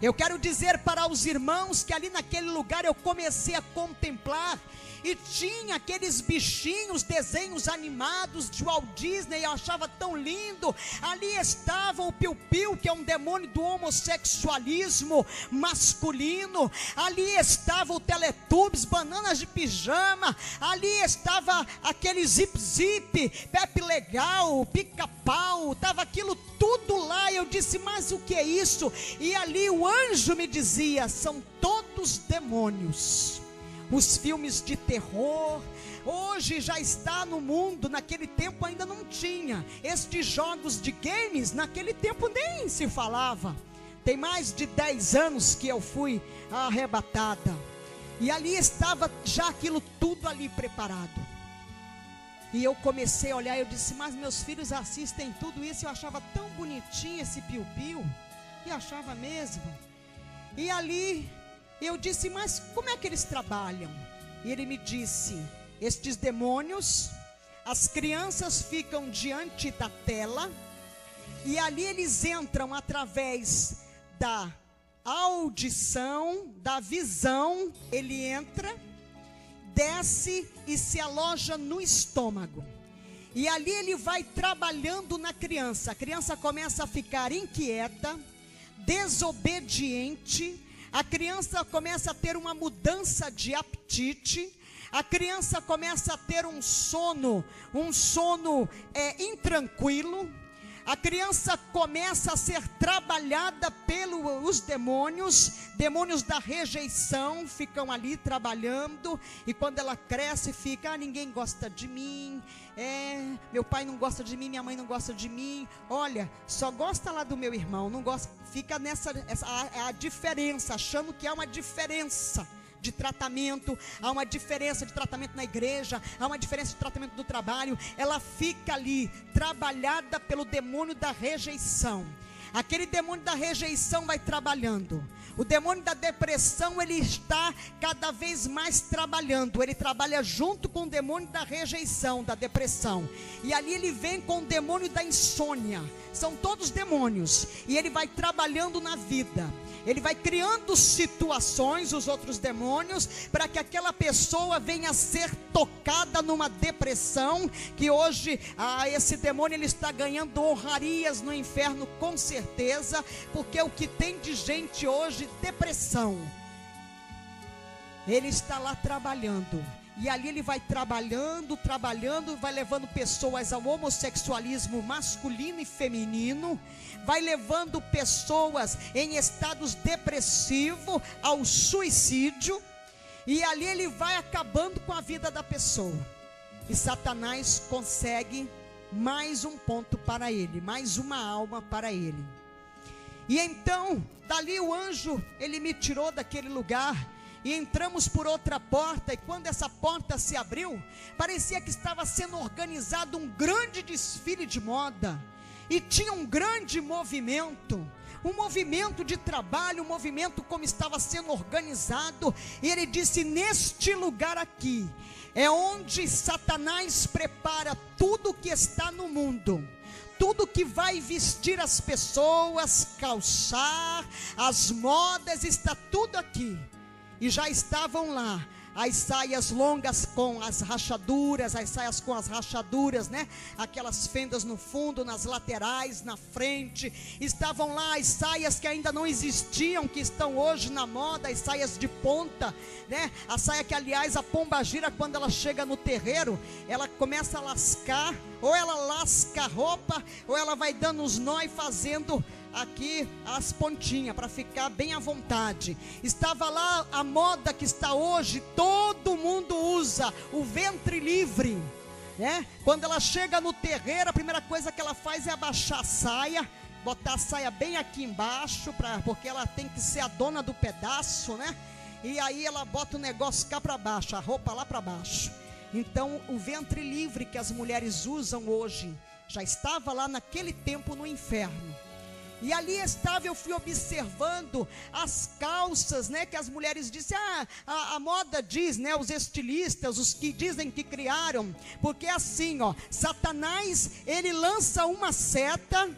Eu quero dizer para os irmãos que ali naquele lugar eu comecei a contemplar, e tinha aqueles bichinhos, desenhos animados de Walt Disney, eu achava tão lindo. Ali estava o Piu-Piu, que é um demônio do homossexualismo masculino. Ali estava o Teletubbies, Bananas de Pijama. Ali estava aquele Zip Zip, Pepe Legal, Pica-Pau, estava aquilo tudo lá. Eu disse, mas o que é isso? E ali o anjo me dizia, são todos demônios. Os filmes de terror, hoje já está no mundo, naquele tempo ainda não tinha. Estes jogos de games, naquele tempo nem se falava. Tem mais de 10 anos que eu fui arrebatada. E ali estava já aquilo tudo ali preparado. E eu comecei a olhar, eu disse, mas meus filhos assistem tudo isso. Eu achava tão bonitinho esse Piu-Piu, e achava mesmo. E ali eu disse, mas como é que eles trabalham? E ele me disse, estes demônios, as crianças ficam diante da tela, e ali eles entram através da audição, da visão. Ele entra, desce e se aloja no estômago. E ali ele vai trabalhando na criança. A criança começa a ficar inquieta, desobediente. A criança começa a ter uma mudança de apetite. A criança começa a ter um sono intranquilo. A criança começa a ser trabalhada pelos demônios da rejeição, ficam ali trabalhando. E quando ela cresce, fica, ninguém gosta de mim, meu pai não gosta de mim, minha mãe não gosta de mim, olha, só gosta lá do meu irmão, não gosta, fica nessa a diferença, achando que há uma diferença de tratamento, há uma diferença de tratamento na igreja, há uma diferença de tratamento do trabalho. Ela fica ali, trabalhada pelo demônio da rejeição. Aquele demônio da rejeição vai trabalhando. O demônio da depressão, ele está cada vez mais trabalhando. Ele trabalha junto com o demônio da rejeição, da depressão. E ali ele vem com o demônio da insônia. São todos demônios. E ele vai trabalhando na vida. Ele vai criando situações, os outros demônios, para que aquela pessoa venha a ser tocada numa depressão, que hoje esse demônio ele está ganhando honrarias no inferno, com certeza, porque o que tem de gente hoje, depressão, ele está lá trabalhando. E ali ele vai trabalhando, vai levando pessoas ao homossexualismo masculino e feminino, vai levando pessoas em estados depressivos ao suicídio, e ali ele vai acabando com a vida da pessoa. E Satanás consegue mais um ponto para ele, mais uma alma para ele. E então, dali o anjo, ele me tirou daquele lugar, e entramos por outra porta. E quando essa porta se abriu, parecia que estava sendo organizado um grande desfile de moda, e tinha um grande movimento, um movimento de trabalho, um movimento como estava sendo organizado. E ele disse, neste lugar aqui, é onde Satanás prepara tudo que está no mundo, tudo que vai vestir as pessoas, calçar, as modas, está tudo aqui. E já estavam lá as saias longas com as rachaduras, as saias com as rachaduras, né? Aquelas fendas no fundo, nas laterais, na frente. Estavam lá as saias que ainda não existiam, que estão hoje na moda, as saias de ponta, né? A saia que, aliás, a pombagira, quando ela chega no terreiro, ela começa a lascar, ou ela lasca a roupa, ou ela vai dando os nó e fazendo aqui as pontinhas para ficar bem à vontade. Estava lá a moda que está hoje, todo mundo usa o ventre livre, né? Quando ela chega no terreiro, a primeira coisa que ela faz é abaixar a saia, botar a saia bem aqui embaixo, porque ela tem que ser a dona do pedaço, né? E aí ela bota o negócio cá para baixo, a roupa lá para baixo. Então o ventre livre que as mulheres usam hoje, já estava lá naquele tempo no inferno. E ali estava, eu fui observando as calças, né, que as mulheres dizem, a moda diz, né, os estilistas, os que dizem que criaram, porque é assim, ó, Satanás, ele lança uma seta,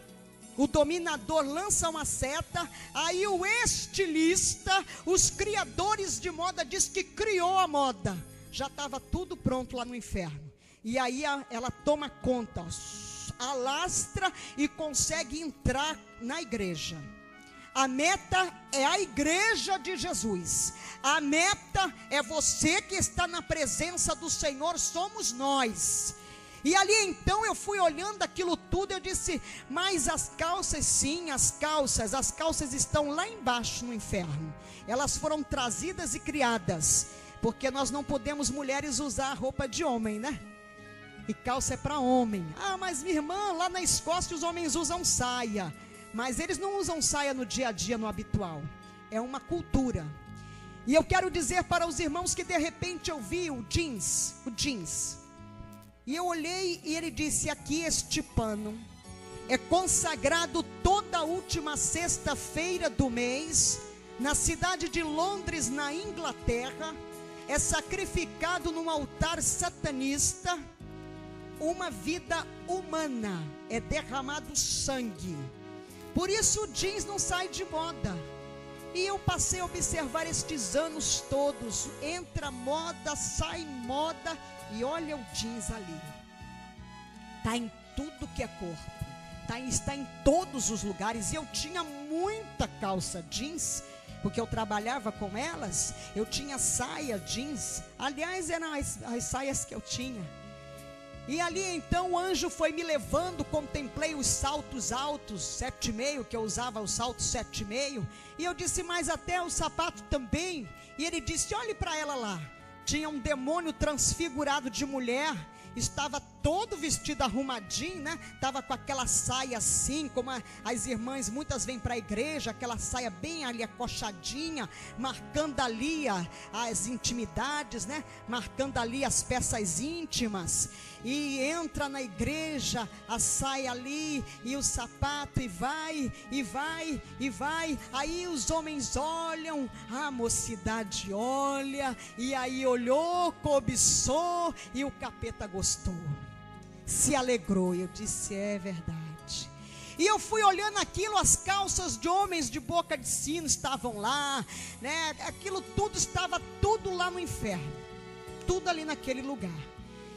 o dominador lança uma seta, aí o estilista, os criadores de moda diz que criou a moda, já estava tudo pronto lá no inferno. E aí ela toma conta, alastra e consegue entrar na igreja. A meta é a igreja de Jesus. A meta é você que está na presença do Senhor, somos nós. E ali então eu fui olhando aquilo tudo, eu disse, mas as calças, sim, as calças estão lá embaixo no inferno. Elas foram trazidas e criadas, porque nós não podemos mulheres usar roupa de homem, né? E calça é para homem. Ah, mas minha irmã, lá na Escócia os homens usam saia. Mas eles não usam saia no dia a dia, no habitual. É uma cultura. E eu quero dizer para os irmãos que de repente eu vi o jeans. E eu olhei e ele disse, aqui este pano é consagrado toda a última sexta-feira do mês, na cidade de Londres, na Inglaterra, é sacrificado num altar satanista, uma vida humana, é derramado sangue. Por isso o jeans não sai de moda. E eu passei a observar estes anos todos, entra moda, sai moda, e olha o jeans ali, está em tudo que é corpo, está em todos os lugares. E eu tinha muita calça jeans, porque eu trabalhava com elas, eu tinha saia jeans, aliás eram as saias que eu tinha. E ali então o anjo foi me levando, contemplei os saltos altos, 7,5, que eu usava os saltos 7,5, e eu disse, mas até o sapato também. E ele disse, olhe para ela lá, tinha um demônio transfigurado de mulher, estava todo vestido arrumadinho, né? Estava com aquela saia assim, como as irmãs muitas vêm para a igreja, aquela saia bem ali acochadinha, marcando ali as intimidades, né? Marcando ali as peças íntimas. E entra na igreja, a saia ali, e o sapato, e vai. Aí os homens olham, a mocidade olha, e aí olhou, cobiçou, e o capeta gostou, se alegrou. E eu disse, é verdade. E eu fui olhando aquilo, as calças de homens de boca de sino estavam lá, né? Aquilo tudo estava tudo lá no inferno, tudo ali naquele lugar.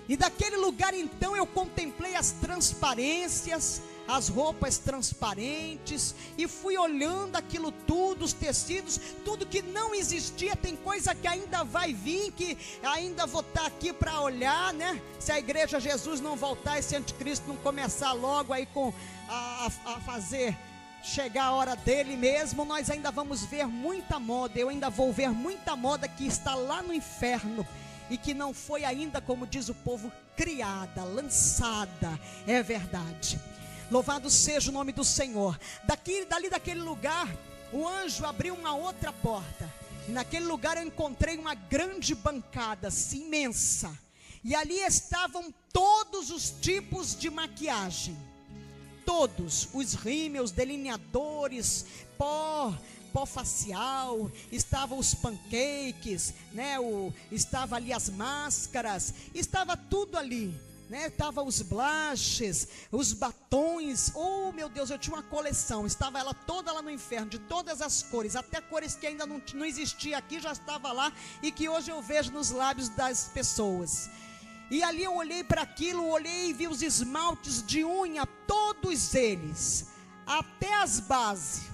E daquele lugar então eu contemplei as transparências, as roupas transparentes, e fui olhando aquilo tudo, os tecidos, tudo que não existia. Tem coisa que ainda vai vir, que ainda vou estar aqui para olhar, né? Se a igreja Jesus não voltar, esse anticristo não começar logo aí a fazer chegar a hora dele mesmo, nós ainda vamos ver muita moda. Eu ainda vou ver muita moda que está lá no inferno, e que não foi ainda, como diz o povo, criada, lançada. É verdade. Louvado seja o nome do Senhor. Dali daquele lugar, o anjo abriu uma outra porta, e naquele lugar eu encontrei uma grande bancada, assim, imensa. E ali estavam todos os tipos de maquiagem, todos os rímels, delineadores, pó facial, estavam os pancakes, né? Estava ali as máscaras, estava tudo ali, né? Estava os blushes, os batons. Oh meu Deus, eu tinha uma coleção, estava ela toda lá no inferno, de todas as cores, até cores que ainda não existia aqui, já estava lá, e que hoje eu vejo nos lábios das pessoas. E ali eu olhei para aquilo, olhei e vi os esmaltes de unha, todos eles, até as bases.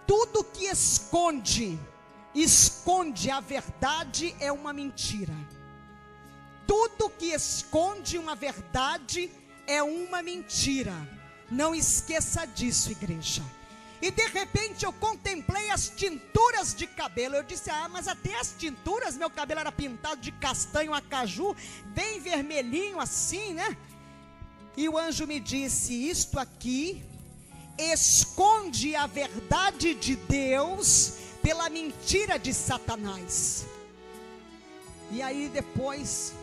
Tudo que esconde a verdade é uma mentira. Tudo que esconde uma verdade é uma mentira. Não esqueça disso, igreja. E de repente eu contemplei as tinturas de cabelo. Eu disse, mas até as tinturas, meu cabelo era pintado de castanho a caju, bem vermelhinho assim, né? E o anjo me disse, isto aqui esconde a verdade de Deus pela mentira de Satanás. E aí depois,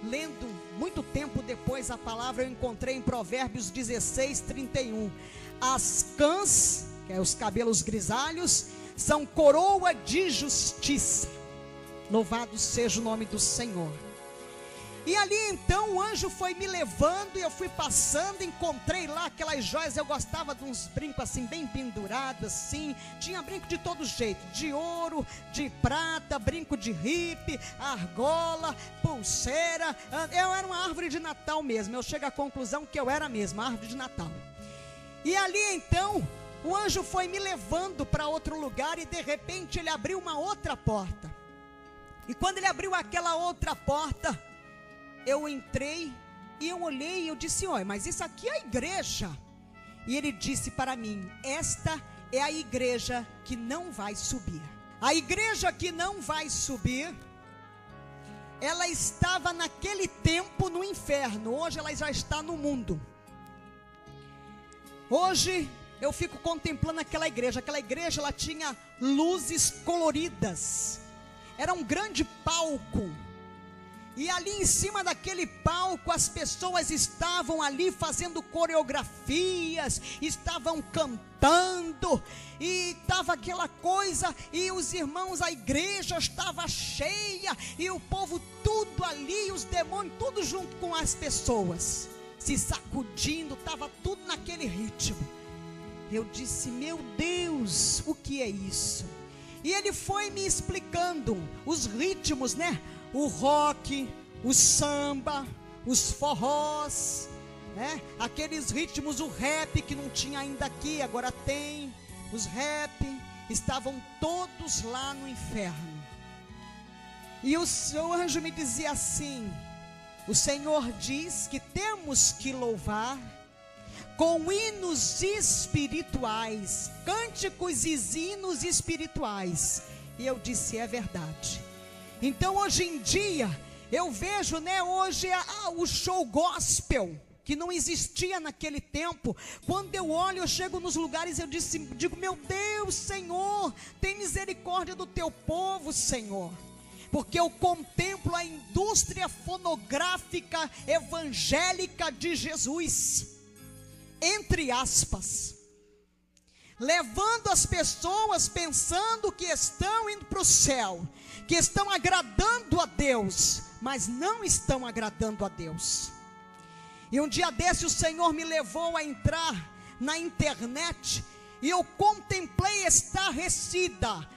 lendo muito tempo depois a palavra, eu encontrei em Provérbios 16:31. As cãs, que é os cabelos grisalhos, são coroa de justiça. Louvado seja o nome do Senhor. E ali então o anjo foi me levando, e eu fui passando, encontrei lá aquelas joias. Eu gostava de uns brincos assim, bem pendurados assim. Tinha brinco de todo jeito, de ouro, de prata, brinco de ripe, argola, pulseira. Eu era uma árvore de Natal mesmo. Eu chego à conclusão que eu era mesmo, árvore de Natal. E ali então o anjo foi me levando para outro lugar, e de repente ele abriu uma outra porta. E quando ele abriu aquela outra porta, eu entrei e eu olhei e eu disse: olha, mas isso aqui é a igreja. E ele disse para mim: esta é a igreja que não vai subir. A igreja que não vai subir, ela estava naquele tempo no inferno. Hoje ela já está no mundo. Hoje eu fico contemplando aquela igreja. Aquela igreja, ela tinha luzes coloridas. Era um grande palco. E ali em cima daquele palco, as pessoas estavam ali fazendo coreografias, estavam cantando, e estava aquela coisa, e os irmãos, a igreja estava cheia, e o povo tudo ali, os demônios tudo junto com as pessoas, se sacudindo, estava tudo naquele ritmo. Eu disse: meu Deus, o que é isso? E ele foi me explicando os ritmos, né? O rock, o samba, os forrós, né? Aqueles ritmos, o rap que não tinha ainda aqui, agora tem. Os rap estavam todos lá no inferno. E o anjo me dizia assim: o Senhor diz que temos que louvar com hinos espirituais, cânticos e hinos espirituais. E eu disse: é verdade. Então hoje em dia eu vejo, né, hoje o show gospel, que não existia naquele tempo. Quando eu olho, eu chego nos lugares, eu digo: meu Deus, Senhor, tem misericórdia do teu povo, Senhor. Porque eu contemplo a indústria fonográfica evangélica de Jesus, entre aspas, levando as pessoas pensando que estão indo para o céu, que estão agradando a Deus, mas não estão agradando a Deus. E um dia desse o Senhor me levou a entrar na internet, e eu contemplei estarrecida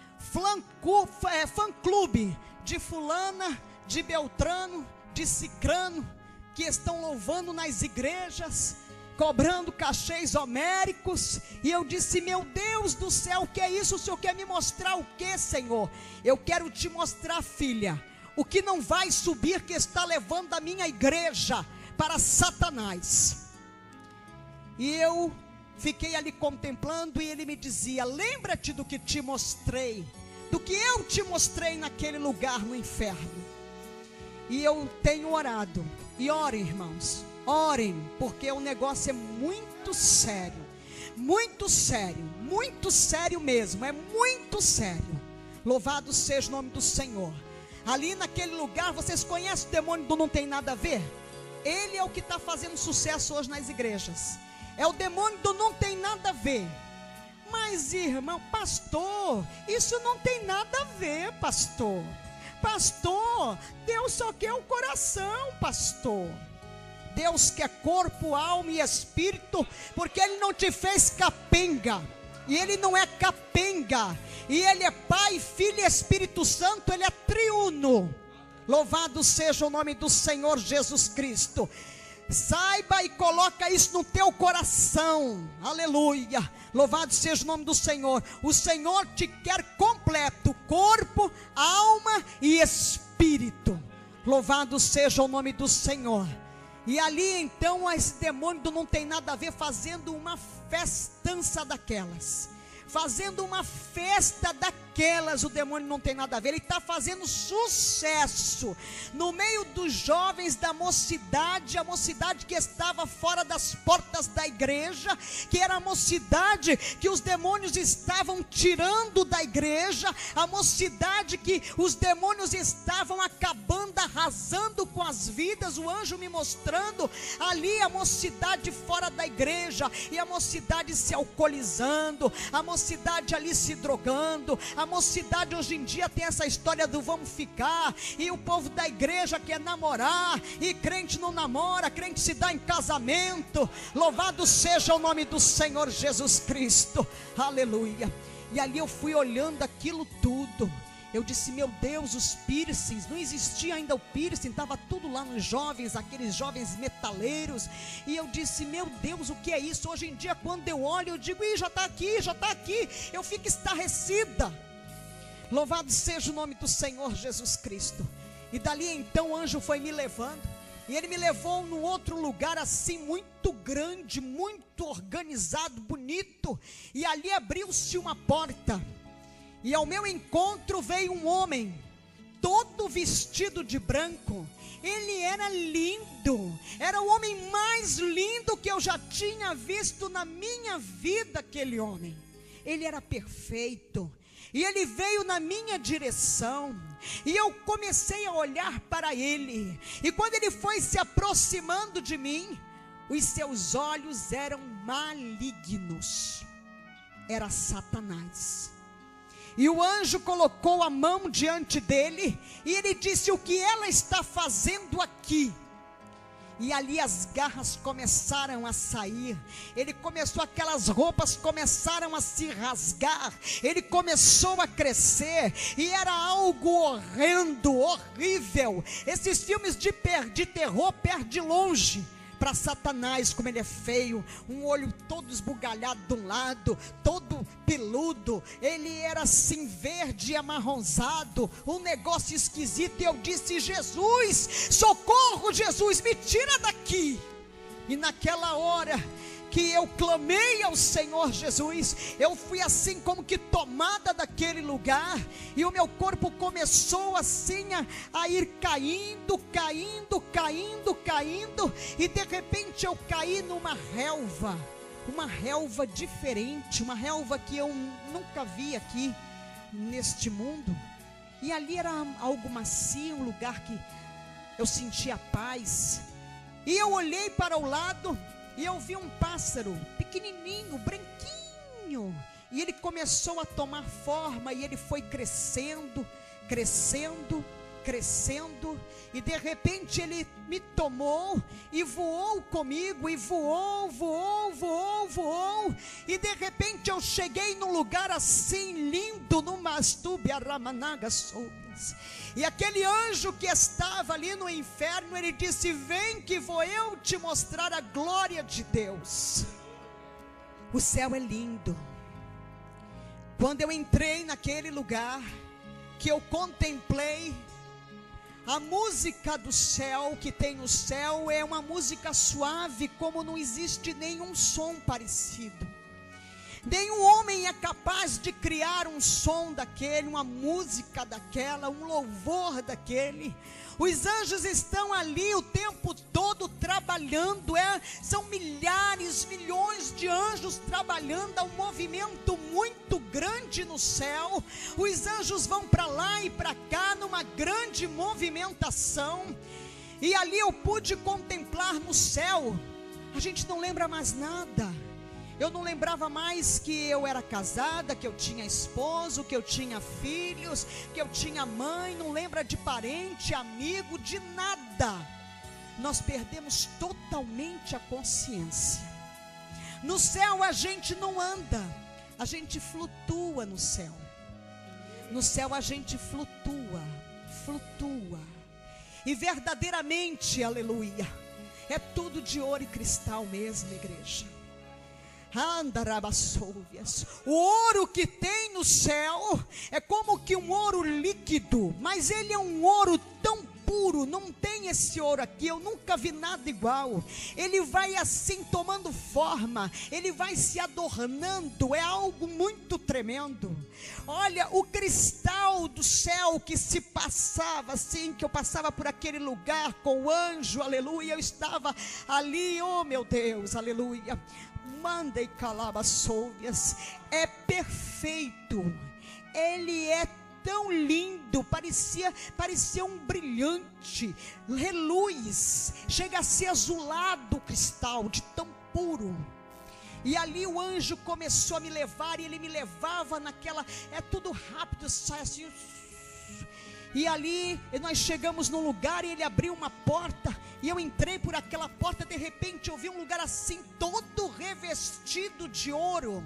fã-clube de fulana, de Beltrano, de Cicrano, que estão louvando nas igrejas, cobrando cachês homéricos. E eu disse: meu Deus do céu, o que é isso? O Senhor quer me mostrar o que, Senhor? Eu quero te mostrar, filha, o que não vai subir, que está levando a minha igreja para Satanás. E eu fiquei ali contemplando, e ele me dizia: lembra-te do que te mostrei, do que eu te mostrei naquele lugar no inferno. E eu tenho orado, e orem, irmãos, orem, porque o negócio é muito sério, muito sério, muito sério mesmo, é muito sério. Louvado seja o nome do Senhor. Ali naquele lugar, vocês conhecem o demônio do não tem nada a ver? Ele é o que está fazendo sucesso hoje nas igrejas. É o demônio do não tem nada a ver. Mas, irmão, pastor, isso não tem nada a ver, pastor. Pastor, Deus só quer o coração, pastor. Deus quer corpo, alma e espírito, porque Ele não te fez capenga, e Ele não é capenga, e Ele é Pai, Filho e Espírito Santo, Ele é triuno. Louvado seja o nome do Senhor Jesus Cristo. Saiba e coloca isso no teu coração, aleluia, louvado seja o nome do Senhor. O Senhor te quer completo, corpo, alma e espírito. Louvado seja o nome do Senhor. E ali então esse demônio do não tem nada a ver, fazendo uma festança daquelas, fazendo uma festa daquelas. O demônio não tem nada a ver, ele está fazendo sucesso no meio dos jovens da mocidade, a mocidade que estava fora das portas da igreja, que era a mocidade que os demônios estavam tirando da igreja, a mocidade que os demônios estavam acabando, arrasando com as vidas. O anjo me mostrando ali a mocidade fora da igreja, e a mocidade se alcoolizando, a mocidade ali se drogando, A mocidade hoje em dia tem essa história do vamos ficar, e o povo da igreja quer namorar, e crente não namora, crente se dá em casamento. Louvado seja o nome do Senhor Jesus Cristo, aleluia. E ali eu fui olhando aquilo tudo. Eu disse, meu Deus, os piercings, não existia ainda o piercing, estava tudo lá nos jovens, aqueles jovens metaleiros. E eu disse, meu Deus, o que é isso? Hoje em dia, quando eu olho, eu digo, já está aqui, já está aqui. Eu fico estarrecida. Louvado seja o nome do Senhor Jesus Cristo. E dali então o anjo foi me levando. E ele me levou num outro lugar assim, muito grande, muito organizado, bonito. E ali abriu-se uma porta. E ao meu encontro veio um homem, todo vestido de branco. Ele era lindo, era o homem mais lindo que eu já tinha visto na minha vida, aquele homem. Ele era perfeito, e ele veio na minha direção, e eu comecei a olhar para ele, e quando ele foi se aproximando de mim, os seus olhos eram malignos, era Satanás. E o anjo colocou a mão diante dele, e ele disse, o que ela está fazendo aqui? E ali as garras começaram a sair, aquelas roupas começaram a se rasgar, ele começou a crescer, e era algo horrendo, horrível. Esses filmes de terror perde longe para Satanás, como ele é feio, um olho todo esbugalhado de um lado, todo peludo, ele era assim verde e amarronzado, um negócio esquisito. E eu disse, Jesus, socorro, Jesus, me tira daqui. E naquela hora que eu clamei ao Senhor Jesus, eu fui assim como que tomada daquele lugar, e o meu corpo começou assim a ir caindo, e de repente eu caí numa relva, uma relva diferente, uma relva que eu nunca vi aqui neste mundo. E ali era algo macio, um lugar que eu sentia paz. E eu olhei para o lado e eu vi um pássaro pequenininho, branquinho, e ele começou a tomar forma, e ele foi crescendo, e de repente ele me tomou e voou comigo, e voou, e de repente eu cheguei num lugar assim lindo, no Mastube Aramanaga Soubias. E aquele anjo que estava ali no inferno, ele disse, vem que vou eu te mostrar a glória de Deus. O céu é lindo. Quando eu entrei naquele lugar, que eu contemplei, a música do céu que tem no céu é uma música suave, como não existe nenhum som parecido. Nenhum homem é capaz de criar um som daquele, uma música daquela, um louvor daquele. Os anjos estão ali o tempo todo trabalhando, são milhares, milhões de anjos trabalhando, há um movimento muito grande no céu. Os anjos vão para lá e para cá numa grande movimentação, e ali eu pude contemplar no céu. A gente não lembra mais nada. Eu não lembrava mais que eu era casada, que eu tinha esposo, que eu tinha filhos, que eu tinha mãe. Não lembra de parente, amigo, de nada. Nós perdemos totalmente a consciência. No céu a gente não anda, a gente flutua no céu. No céu a gente flutua. E verdadeiramente, aleluia, é tudo de ouro e cristal mesmo, igreja. O ouro que tem no céu é como que um ouro líquido, mas ele é um ouro tão puro, não tem esse ouro aqui, eu nunca vi nada igual. Ele vai assim tomando forma, ele vai se adornando, é algo muito tremendo. Olha, o cristal do céu que se passava assim, que eu passava por aquele lugar com o anjo, aleluia, eu estava ali, oh meu Deus, aleluia. Manda e calabasouvias, é perfeito, ele é tão lindo, parecia um brilhante, reluz, chega a ser azulado o cristal, de tão puro. E ali o anjo começou a me levar, e ele me levava naquela, é tudo rápido, sai assim. E ali nós chegamos num lugar e ele abriu uma porta, e eu entrei por aquela porta. De repente eu vi um lugar assim, todo revestido de ouro.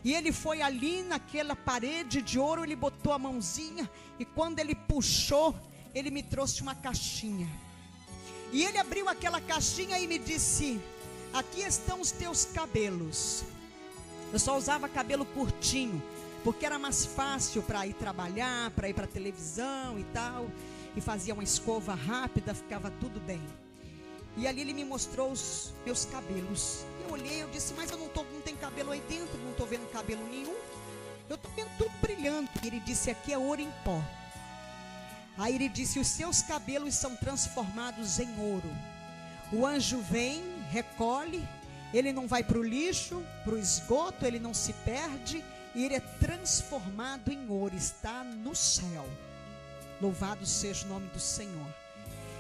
E ele foi ali naquela parede de ouro, ele botou a mãozinha, e quando ele puxou, ele me trouxe uma caixinha. E ele abriu aquela caixinha e me disse: aqui estão os teus cabelos. Eu só usava cabelo curtinho, porque era mais fácil para ir trabalhar, para ir para a televisão e tal. E fazia uma escova rápida, ficava tudo bem. E ali ele me mostrou os meus cabelos. Eu olhei, eu disse: mas eu não tem cabelo aí dentro, não estou vendo cabelo nenhum. Eu estou vendo tudo brilhando. E ele disse: aqui é ouro em pó. Aí ele disse: os seus cabelos são transformados em ouro. O anjo vem, recolhe, ele não vai para o lixo, para o esgoto, ele não se perde, e ele é transformado em ouro, está no céu. Louvado seja o nome do Senhor.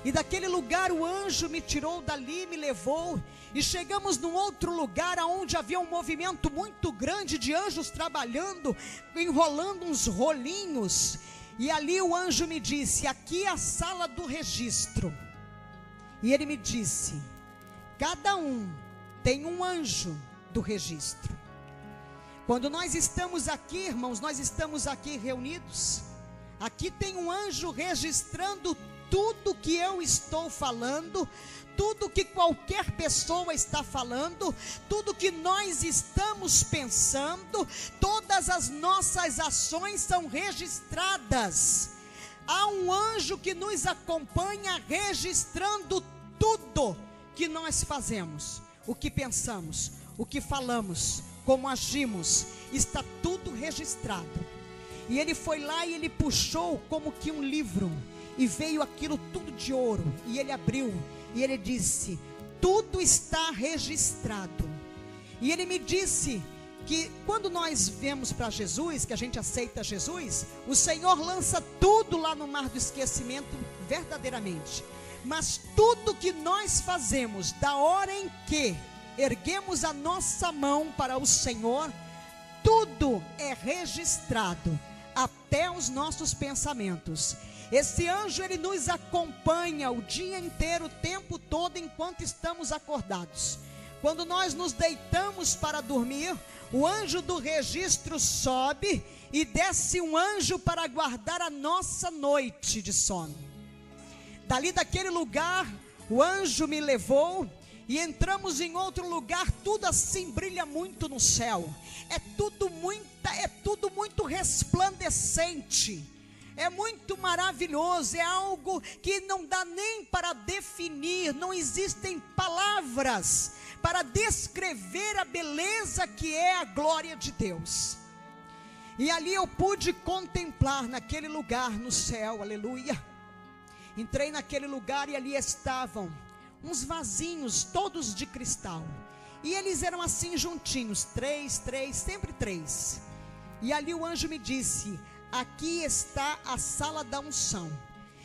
E daquele lugar o anjo me tirou dali, me levou, e chegamos num outro lugar onde havia um movimento muito grande de anjos trabalhando, enrolando uns rolinhos. E ali o anjo me disse: aqui é a sala do registro. E ele me disse: cada um tem um anjo do registro. Quando nós estamos aqui, irmãos, nós estamos aqui reunidos, aqui tem um anjo registrando tudo que eu estou falando, tudo que qualquer pessoa está falando, tudo que nós estamos pensando, todas as nossas ações são registradas. Há um anjo que nos acompanha registrando tudo que nós fazemos, o que pensamos, o que falamos, como agimos, está tudo registrado. E ele foi lá e ele puxou como que um livro, e veio aquilo tudo de ouro, e ele abriu, e ele disse: tudo está registrado. E ele me disse que quando nós vemos para Jesus, que a gente aceita Jesus, o Senhor lança tudo lá no mar do esquecimento verdadeiramente. Mas tudo que nós fazemos, da hora em que erguemos a nossa mão para o Senhor, tudo é registrado, até os nossos pensamentos. Esse anjo, ele nos acompanha o dia inteiro, o tempo todo, enquanto estamos acordados. Quando nós nos deitamos para dormir, o anjo do registro sobe e desce um anjo para guardar a nossa noite de sono. Dali daquele lugar, o anjo me levou e entramos em outro lugar. Tudo assim brilha muito no céu. É tudo muito resplandecente. É muito maravilhoso, é algo que não dá nem para definir, não existem palavras para descrever a beleza que é a glória de Deus. E ali eu pude contemplar naquele lugar no céu, aleluia. Entrei naquele lugar e ali estavam uns vasinhos todos de cristal, e eles eram assim juntinhos, três, sempre três. E ali o anjo me disse: aqui está a sala da unção.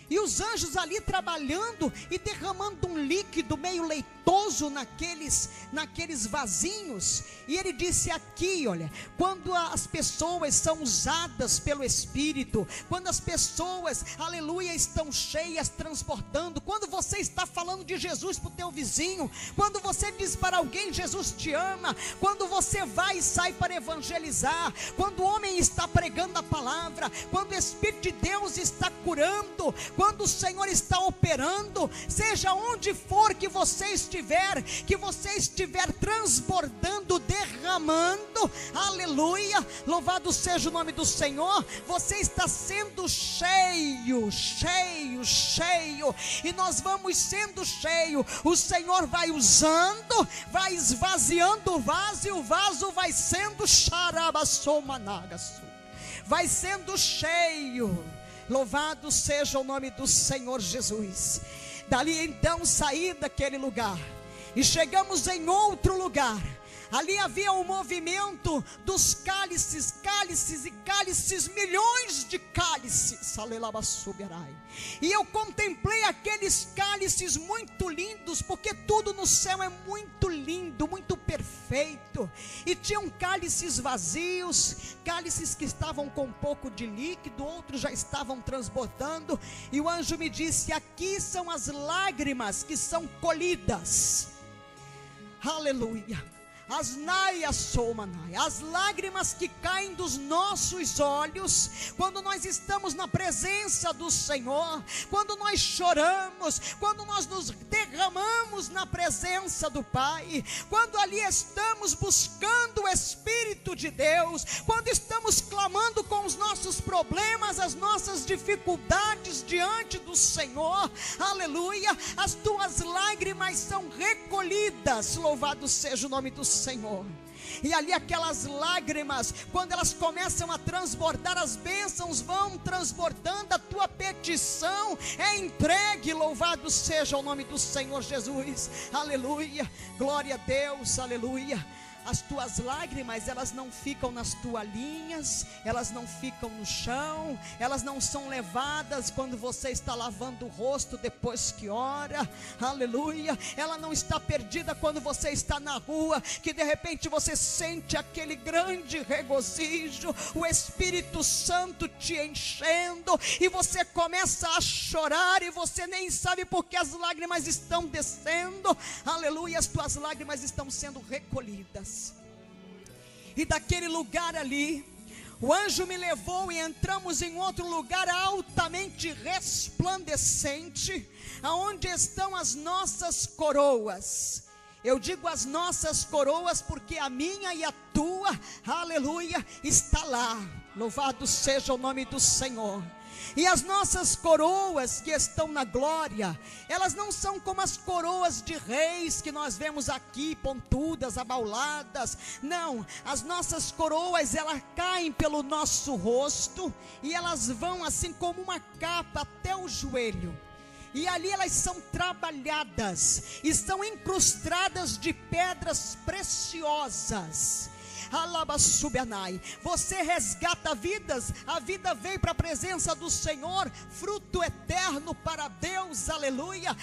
E os anjos ali trabalhando e derramando um líquido meio leitoso naqueles vasinhos. E ele disse: aqui, olha, quando as pessoas são usadas pelo Espírito, quando as pessoas, aleluia, estão cheias, transportando, quando você está falando de Jesus para o teu vizinho, quando você diz para alguém: Jesus te ama, quando você vai e sai para evangelizar, quando o homem está pregando a palavra, quando o Espírito de Deus está curando, quando o Senhor está operando, seja onde for que você estiver transbordando, derramando, aleluia, louvado seja o nome do Senhor, você está sendo cheio, e nós vamos sendo cheio. O Senhor vai usando, vai esvaziando o vaso, e o vaso vai sendo xarabassomanagassu, vai sendo cheio. Louvado seja o nome do Senhor Jesus. Dali então saí daquele lugar e chegamos em outro lugar. Ali havia um movimento dos cálices, milhões de cálices. E eu contemplei aqueles cálices muito lindos, porque tudo no céu é muito lindo, muito perfeito. perfeito. E tinham cálices vazios, cálices que estavam com um pouco de líquido, outros já estavam transbordando. E o anjo me disse: aqui são as lágrimas que são colhidas. Aleluia. As lágrimas que caem dos nossos olhos, quando nós estamos na presença do Senhor, quando nós choramos, quando nós nos derramamos na presença do Pai, quando ali estamos buscando o Espírito de Deus, quando estamos clamando com os nossos problemas, as nossas dificuldades diante do Senhor, aleluia, as tuas lágrimas são recolhidas, louvado seja o nome do Senhor. E ali aquelas lágrimas, quando elas começam a transbordar, as bênçãos vão transbordando, a tua petição é entregue, louvado seja o nome do Senhor Jesus, aleluia, glória a Deus, aleluia. As tuas lágrimas, elas não ficam nas toalhinhas, elas não ficam no chão, elas não são levadas quando você está lavando o rosto depois que ora, aleluia. Ela não está perdida quando você está na rua, que de repente você sente aquele grande regozijo, o Espírito Santo te enchendo, e você começa a chorar, e você nem sabe porque as lágrimas estão descendo, aleluia. As tuas lágrimas estão sendo recolhidas. E daquele lugar ali, o anjo me levou e entramos em outro lugar altamente resplandecente, aonde estão as nossas coroas. Eu digo as nossas coroas porque a minha e a tua, aleluia, está lá. Louvado seja o nome do Senhor. E as nossas coroas que estão na glória, elas não são como as coroas de reis que nós vemos aqui, pontudas, abauladas. Não, as nossas coroas, elas caem pelo nosso rosto, e elas vão assim como uma capa até o joelho. E ali elas são trabalhadas, e são incrustadas de pedras preciosas. Você resgata vidas, a vida veio para a presença do Senhor, fruto eterno para Deus, aleluia.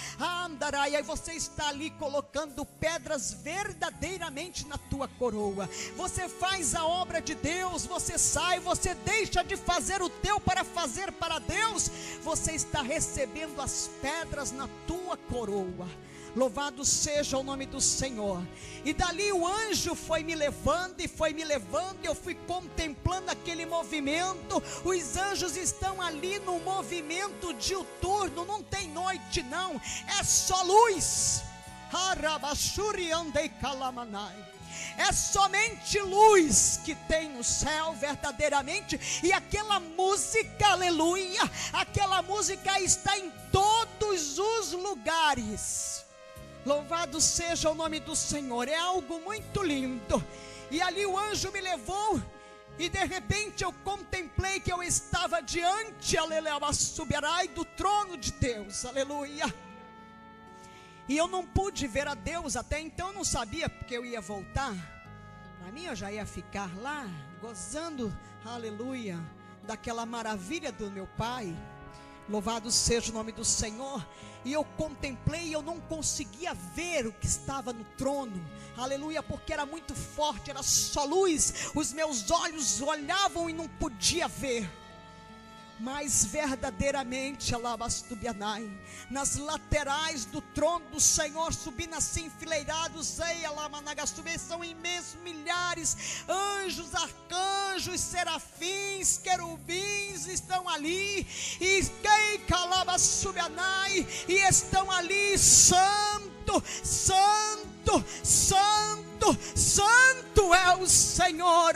E aí você está ali colocando pedras verdadeiramente na tua coroa. Você faz a obra de Deus, você sai, você deixa de fazer o teu para fazer para Deus. Você está recebendo as pedras na tua coroa. Louvado seja o nome do Senhor. E dali o anjo foi me levando, eu fui contemplando aquele movimento. Os anjos estão ali no movimento diuturno, não tem noite não, é só luz. É somente luz que tem no céu verdadeiramente. E aquela música, aleluia, aquela música está em todos os lugares. Louvado seja o nome do Senhor, é algo muito lindo. E ali o anjo me levou, e de repente eu contemplei que eu estava diante, aleluia, do trono de Deus, aleluia. E eu não pude ver a Deus, até então eu não sabia porque eu ia voltar. Para mim eu já ia ficar lá, gozando, aleluia, daquela maravilha do meu Pai. Louvado seja o nome do Senhor. E eu contemplei, e eu não conseguia ver o que estava no trono, aleluia, porque era muito forte, era só luz. Os meus olhos olhavam e não podia ver. Mas verdadeiramente, nas laterais do trono do Senhor, subindo assim enfileirados, são imensos, milhares, anjos, arcanjos, serafins, querubins estão ali, e estão ali, santo, santo, santo, santo é o Senhor,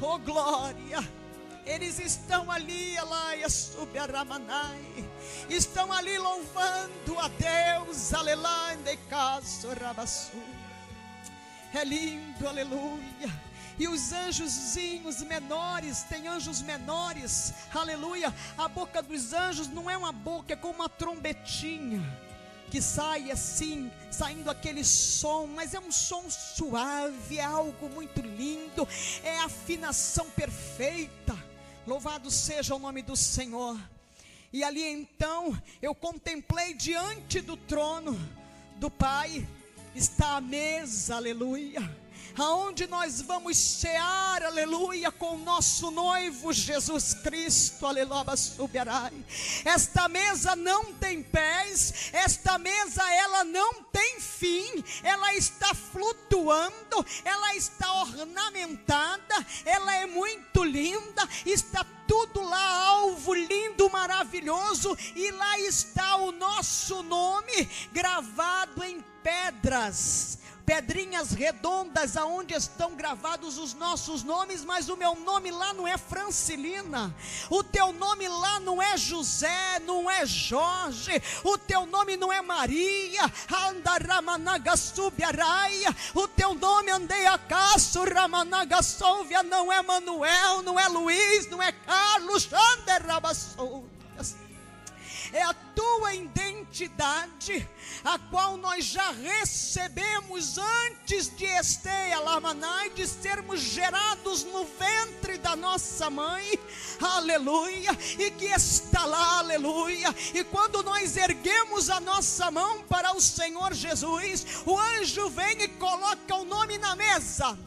oh glória, eles estão ali, estão ali louvando a Deus, é lindo, aleluia. E os anjozinhos menores, tem anjos menores, aleluia. A boca dos anjos não é uma boca, é como uma trombetinha, que sai assim, saindo aquele som, mas é um som suave, é algo muito lindo, é afinação perfeita. Louvado seja o nome do Senhor. E ali então eu contemplei diante do trono do Pai está a mesa, aleluia, aonde nós vamos cear, aleluia, com o nosso noivo Jesus Cristo, aleluia, subirá. Esta mesa não tem pés, esta mesa ela não tem fim, ela está flutuando, ela está ornamentada, ela é muito linda, está tudo lá, alvo lindo, maravilhoso, e lá está o nosso nome gravado em pedras, pedrinhas redondas, aonde estão gravados os nossos nomes. Mas o meu nome lá não é Francilina, o teu nome lá não é José, não é Jorge, o teu nome não é Maria, o teu nome Andeiacaço Ramanagassolvia, não é Manuel, não é Luiz, não é Carlos, é a tua identidade, a qual nós já recebemos antes de Esteia Lamanai, de sermos gerados no ventre da nossa mãe, aleluia, e que está lá, aleluia. E quando nós erguemos a nossa mão para o Senhor Jesus, o anjo vem e coloca o nome na mesa,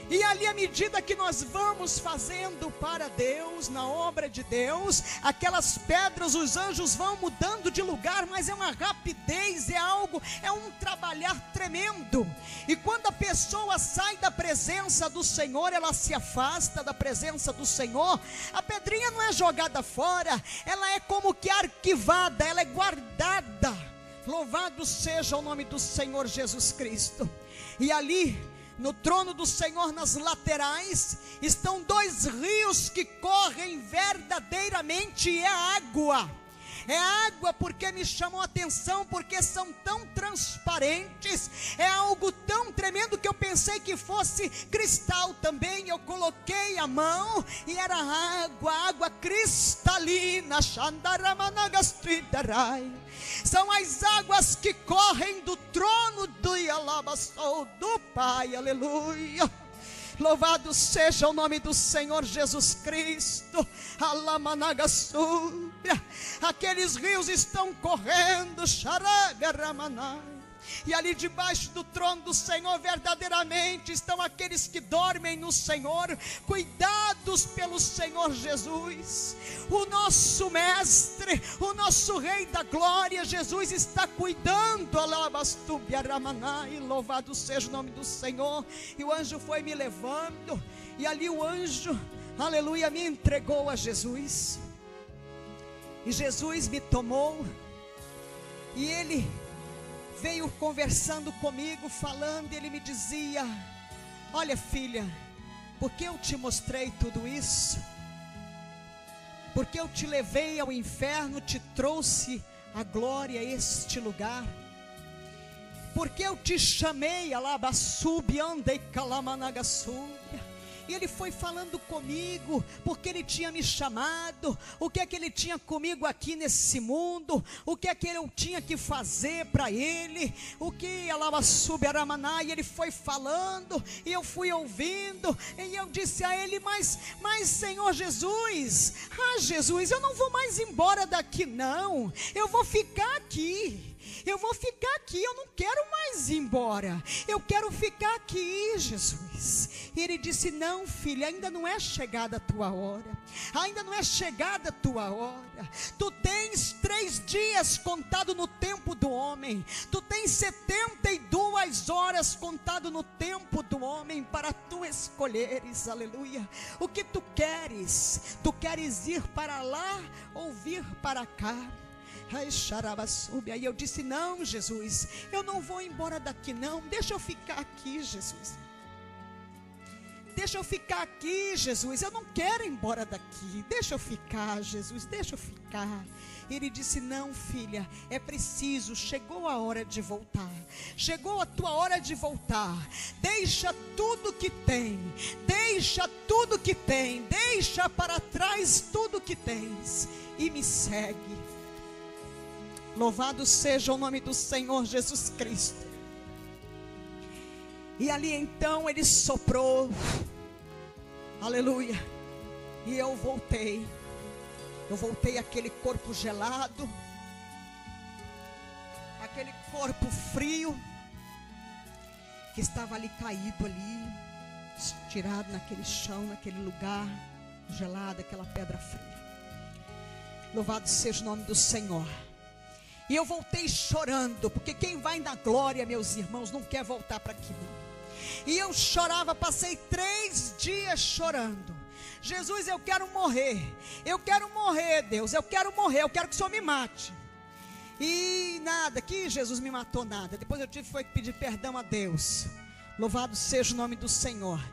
e ali, à medida que nós vamos fazendo para Deus, na obra de Deus, aquelas pedras, os anjos vão mudando de lugar, mas é uma rapidez, é algo, é um trabalhar tremendo. E quando a pessoa sai da presença do Senhor, ela se afasta da presença do Senhor, a pedrinha não é jogada fora, ela é como que arquivada, ela é guardada. Louvado seja o nome do Senhor Jesus Cristo. E ali, no trono do Senhor, nas laterais, estão dois rios que correm verdadeiramente, e é água. É água porque me chamou a atenção, porque são tão transparentes, é algo tão tremendo que eu pensei que fosse cristal também. Eu coloquei a mão e era água cristalina. São as águas que correm do trono do Yalabassou, do Pai, aleluia. Louvado seja o nome do Senhor Jesus Cristo. Aqueles rios estão correndo, e ali debaixo do trono do Senhor verdadeiramente estão aqueles que dormem no Senhor, cuidados pelo Senhor Jesus, o nosso mestre, o nosso Rei da glória. Jesus está cuidando, e louvado seja o nome do Senhor. E o anjo foi me levando, e ali o anjo, aleluia, me entregou a Jesus, e Jesus me tomou, e ele veio conversando comigo, falando, e ele me dizia: olha, filha, porque eu te mostrei tudo isso, porque eu te levei ao inferno, te trouxe a glória a este lugar, porque eu te chamei, e ele foi falando comigo, porque ele tinha me chamado, o que é que ele tinha comigo aqui nesse mundo, o que é que eu tinha que fazer para ele, o que e ele foi falando, e eu fui ouvindo, e eu disse a ele: mas Senhor Jesus, Jesus, eu não vou mais embora daqui não, eu vou ficar aqui. Eu vou ficar aqui, eu não quero mais ir embora, eu quero ficar aqui, Jesus. E ele disse: não, filha, ainda não é chegada a tua hora, ainda não é chegada a tua hora. Tu tens 3 dias contado no tempo do homem, tu tens 72 horas contado no tempo do homem, para tu escolheres, aleluia, o que tu queres. Tu queres ir para lá ou vir para cá? Aí eu disse: não, Jesus, eu não vou embora daqui não, deixa eu ficar aqui, Jesus, deixa eu ficar aqui, Jesus, eu não quero ir embora daqui, deixa eu ficar, Jesus, deixa eu ficar. Ele disse: não, filha, é preciso, chegou a hora de voltar, chegou a tua hora de voltar, deixa tudo que tem, deixa tudo que tem, deixa para trás tudo que tens e me segue. Louvado seja o nome do Senhor Jesus Cristo. E ali então ele soprou, aleluia, e eu voltei aquele corpo gelado, aquele corpo frio que estava ali caído ali, estirado naquele chão, naquele lugar gelado, aquela pedra fria. Louvado seja o nome do Senhor. E eu voltei chorando, porque quem vai na glória, meus irmãos, não quer voltar para aqui não. E eu chorava, passei 3 dias chorando. Jesus, eu quero morrer, Deus, eu quero morrer, eu quero que o Senhor me mate. E nada, que Jesus me matou nada. Depois eu tive que pedir perdão a Deus. Louvado seja o nome do Senhor.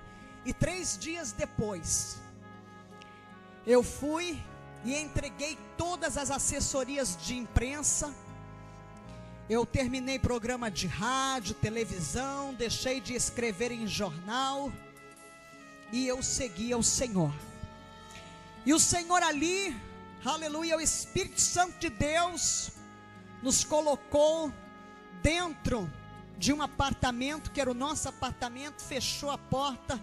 E 3 dias depois, eu fui e entreguei todas as assessorias de imprensa. Eu terminei programa de rádio, televisão, deixei de escrever em jornal e eu segui ao Senhor. E o Senhor ali, aleluia, o Espírito Santo de Deus nos colocou dentro de um apartamento, que era o nosso apartamento, fechou a porta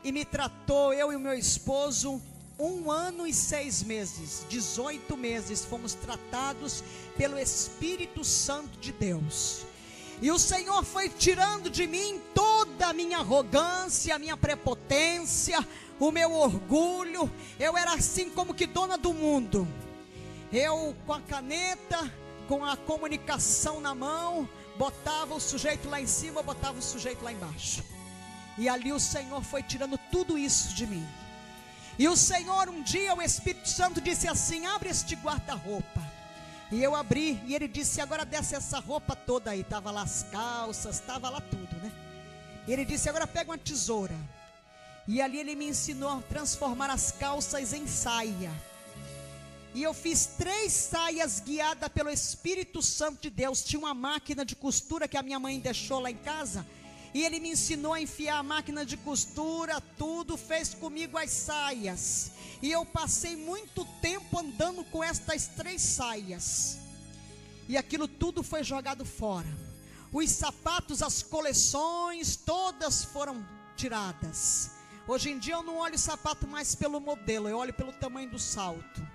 e me tratou, eu e o meu esposo, 1 ano e 6 meses, 18 meses, fomos tratados pelo Espírito Santo de Deus. E o Senhor foi tirando de mim toda a minha arrogância, a minha prepotência, o meu orgulho. Eu era assim como que dona do mundo. Eu com a caneta, com a comunicação na mão, botava o sujeito lá em cima, botava o sujeito lá embaixo. E ali o Senhor foi tirando tudo isso de mim. E o Senhor, um dia, o Espírito Santo disse assim: abre este guarda-roupa. E eu abri, e ele disse: agora desce essa roupa toda aí. Estava lá as calças, estava lá tudo, né? E ele disse: agora pega uma tesoura. E ali ele me ensinou a transformar as calças em saia. E eu fiz 3 saias guiada pelo Espírito Santo de Deus. Tinha uma máquina de costura que a minha mãe deixou lá em casa. E ele me ensinou a enfiar a máquina de costura, tudo, fez comigo as saias. E eu passei muito tempo andando com estas 3 saias. E aquilo tudo foi jogado fora. Os sapatos, as coleções, todas foram tiradas. Hoje em dia eu não olho o sapato mais pelo modelo, eu olho pelo tamanho do salto.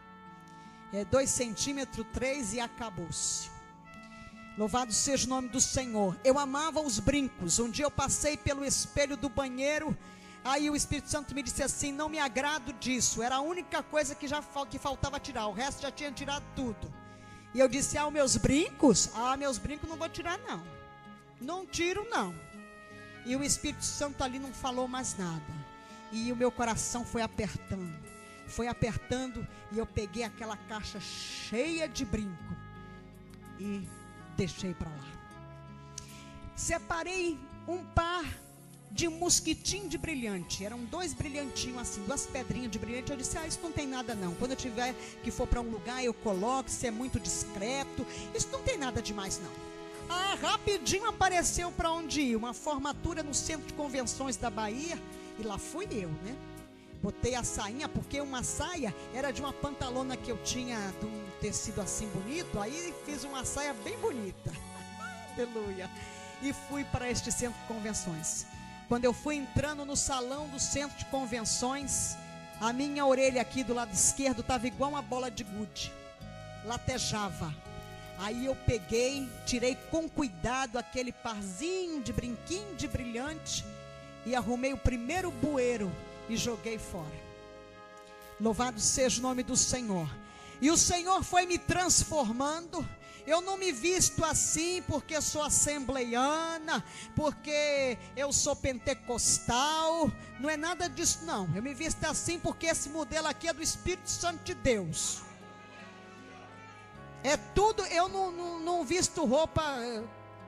É 2 centímetros, 3 e acabou-se. Louvado seja o nome do Senhor. Eu amava os brincos. Um dia eu passei pelo espelho do banheiro. Aí o Espírito Santo me disse assim: não me agrado disso. Era a única coisa que faltava tirar. O resto já tinha tirado tudo. E eu disse: meus brincos? Meus brincos não vou tirar não. Não tiro não. E o Espírito Santo ali não falou mais nada. E o meu coração foi apertando. Foi apertando. E eu peguei aquela caixa cheia de brinco. E deixei para lá. Separei um par de mosquitinho de brilhante. Eram 2 brilhantinhos assim, 2 pedrinhas de brilhante. Eu disse: isso não tem nada não. Quando eu tiver que for para um lugar, eu coloco. Isso é muito discreto. Isso não tem nada demais não. Rapidinho apareceu para onde ir. Uma formatura no Centro de Convenções da Bahia. E lá fui eu, né? Botei a sainha, porque uma saia era de uma pantalona que eu tinha de um tecido assim bonito. Aí fiz uma saia bem bonita. Aleluia. E fui para este Centro de Convenções. Quando eu fui entrando no salão do Centro de Convenções, a minha orelha aqui do lado esquerdo estava igual uma bola de gude. Latejava. Aí eu peguei, tirei com cuidado aquele parzinho de brinquinho de brilhante e arrumei o primeiro bueiro e joguei fora. Louvado seja o nome do Senhor. E o Senhor foi me transformando. Eu não me visto assim porque eu sou assembleiana, porque eu sou pentecostal. Não é nada disso não. Eu me visto assim porque esse modelo aqui é do Espírito Santo de Deus. É tudo, eu não visto roupa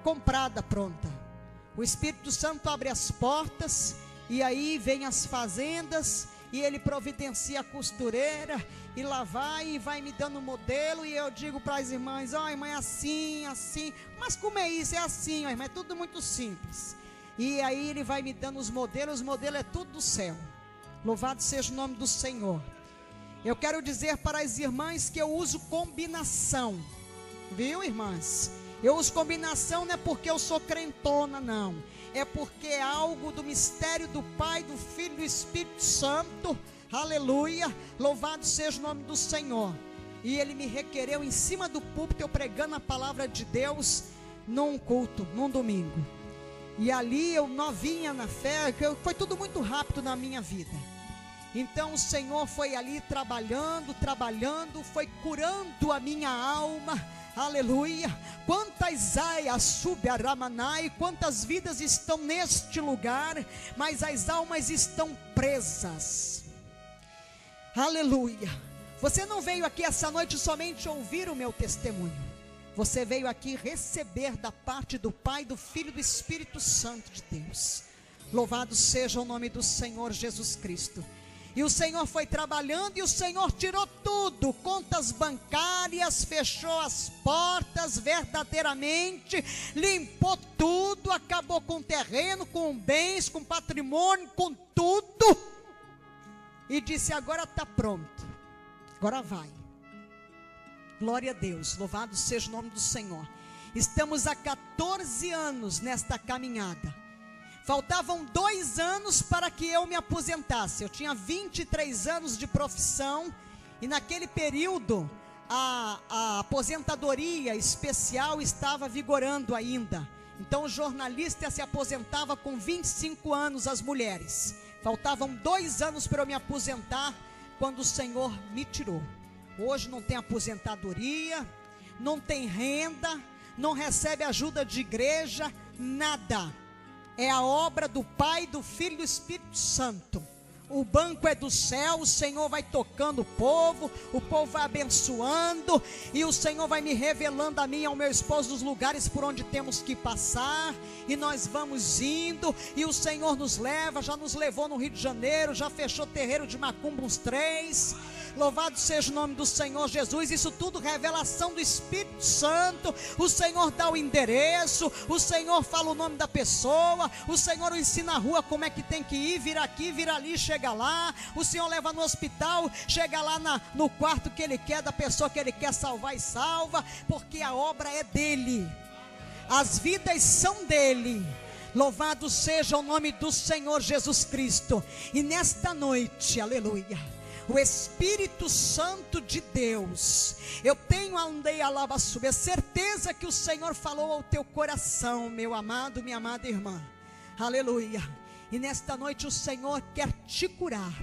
comprada, pronta. O Espírito Santo abre as portas. E aí vem as fazendas, e ele providencia a costureira, e lá vai, e vai me dando modelo, e eu digo para as irmãs: irmã, é assim, assim, mas como é isso? É assim, irmã, é tudo muito simples. E aí ele vai me dando os modelos é tudo do céu. Louvado seja o nome do Senhor. Eu quero dizer para as irmãs que eu uso combinação, viu, irmãs? Eu uso combinação não é porque eu sou crentona, não. É porque é algo do mistério do Pai, do Filho e do Espírito Santo. Aleluia. Louvado seja o nome do Senhor. e ele me requereu em cima do púlpito, eu pregando a palavra de Deus num culto, num domingo. E ali eu novinha na fé, foi tudo muito rápido na minha vida. Então o Senhor foi ali trabalhando, foi curando a minha alma. Aleluia. Quantas aias subaramanai, quantas vidas estão neste lugar, mas as almas estão presas. Aleluia. Você não veio aqui essa noite somente ouvir o meu testemunho. Você veio aqui receber da parte do Pai, do Filho e do Espírito Santo de Deus. Louvado seja o nome do Senhor Jesus Cristo. E o Senhor foi trabalhando e o Senhor tirou tudo, contas bancárias, fechou as portas verdadeiramente, limpou tudo, acabou com terreno, com bens, com patrimônio, com tudo. E disse: agora está pronto, agora vai. Glória a Deus, louvado seja o nome do Senhor. Estamos há 14 anos nesta caminhada. Faltavam 2 anos para que eu me aposentasse. Eu tinha 23 anos de profissão. E naquele período a aposentadoria especial estava vigorando ainda. Então o jornalista se aposentava com 25 anos, as mulheres. Faltavam 2 anos para eu me aposentar, quando o Senhor me tirou. Hoje não tem aposentadoria, não tem renda, não recebe ajuda de igreja, nada. É a obra do Pai, do Filho e do Espírito Santo. O banco é do céu, o Senhor vai tocando o povo vai abençoando, e o Senhor vai me revelando a mim e ao meu esposo os lugares por onde temos que passar, e nós vamos indo, e o Senhor nos leva, já nos levou no Rio de Janeiro, já fechou terreiro de Macumba uns 3, louvado seja o nome do Senhor Jesus. Isso tudo revelação do Espírito Santo. O Senhor dá o endereço, o Senhor fala o nome da pessoa, o Senhor ensina a rua como é que tem que ir, vir aqui, vir ali, chega lá, o Senhor leva no hospital, chega lá no quarto que Ele quer, da pessoa que Ele quer salvar, e salva, porque a obra é dEle, as vidas são dEle. Louvado seja o nome do Senhor Jesus Cristo. E nesta noite, aleluia, o Espírito Santo de Deus, eu tenho a certeza que o Senhor falou ao teu coração, meu amado, minha amada irmã, aleluia. E nesta noite o Senhor quer te curar.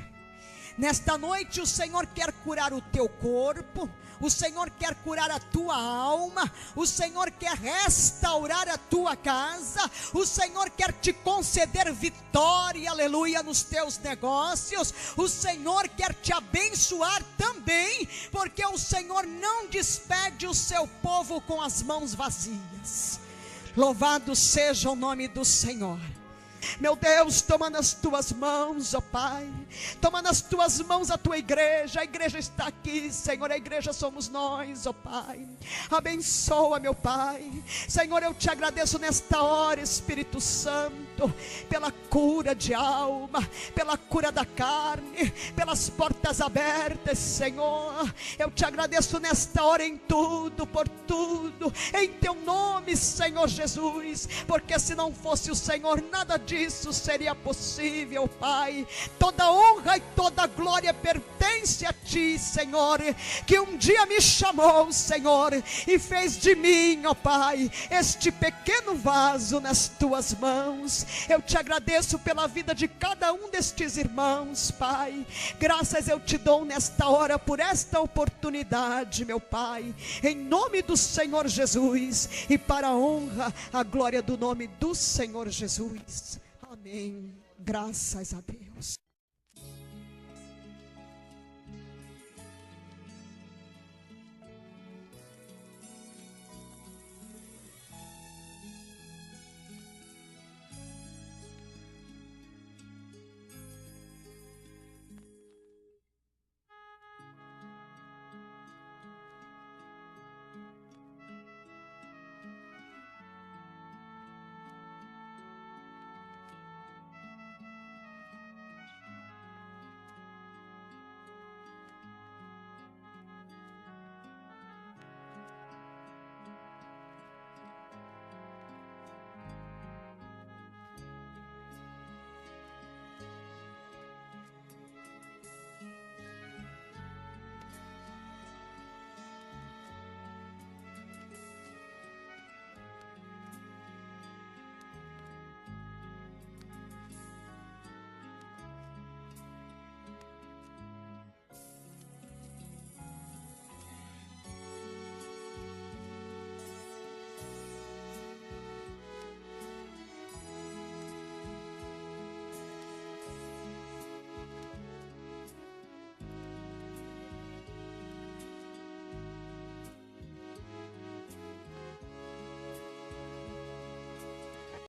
Nesta noite o Senhor quer curar o teu corpo, o Senhor quer curar a tua alma, o Senhor quer restaurar a tua casa, o Senhor quer te conceder vitória, aleluia, nos teus negócios, o Senhor quer te abençoar também, porque o Senhor não despede o seu povo com as mãos vazias. Louvado seja o nome do Senhor. Meu Deus, toma nas tuas mãos, ó Pai, toma nas tuas mãos a tua igreja. A igreja está aqui, Senhor, a igreja somos nós, ó Pai. Abençoa, meu Pai. Senhor, eu te agradeço nesta hora, Espírito Santo, pela cura de alma, pela cura da carne, pelas portas abertas, Senhor. Eu te agradeço nesta hora em tudo, por tudo, em teu nome, Senhor Jesus, porque se não fosse o Senhor, nada disso seria possível, Pai. Toda honra e toda glória pertence a Ti, Senhor, que um dia me chamou, Senhor, e fez de mim, ó Pai, este pequeno vaso nas Tuas mãos. Eu te agradeço pela vida de cada um destes irmãos, Pai. Graças eu te dou nesta hora por esta oportunidade, meu Pai, em nome do Senhor Jesus, e para a honra, a glória do nome do Senhor Jesus. Amém. Graças a Deus.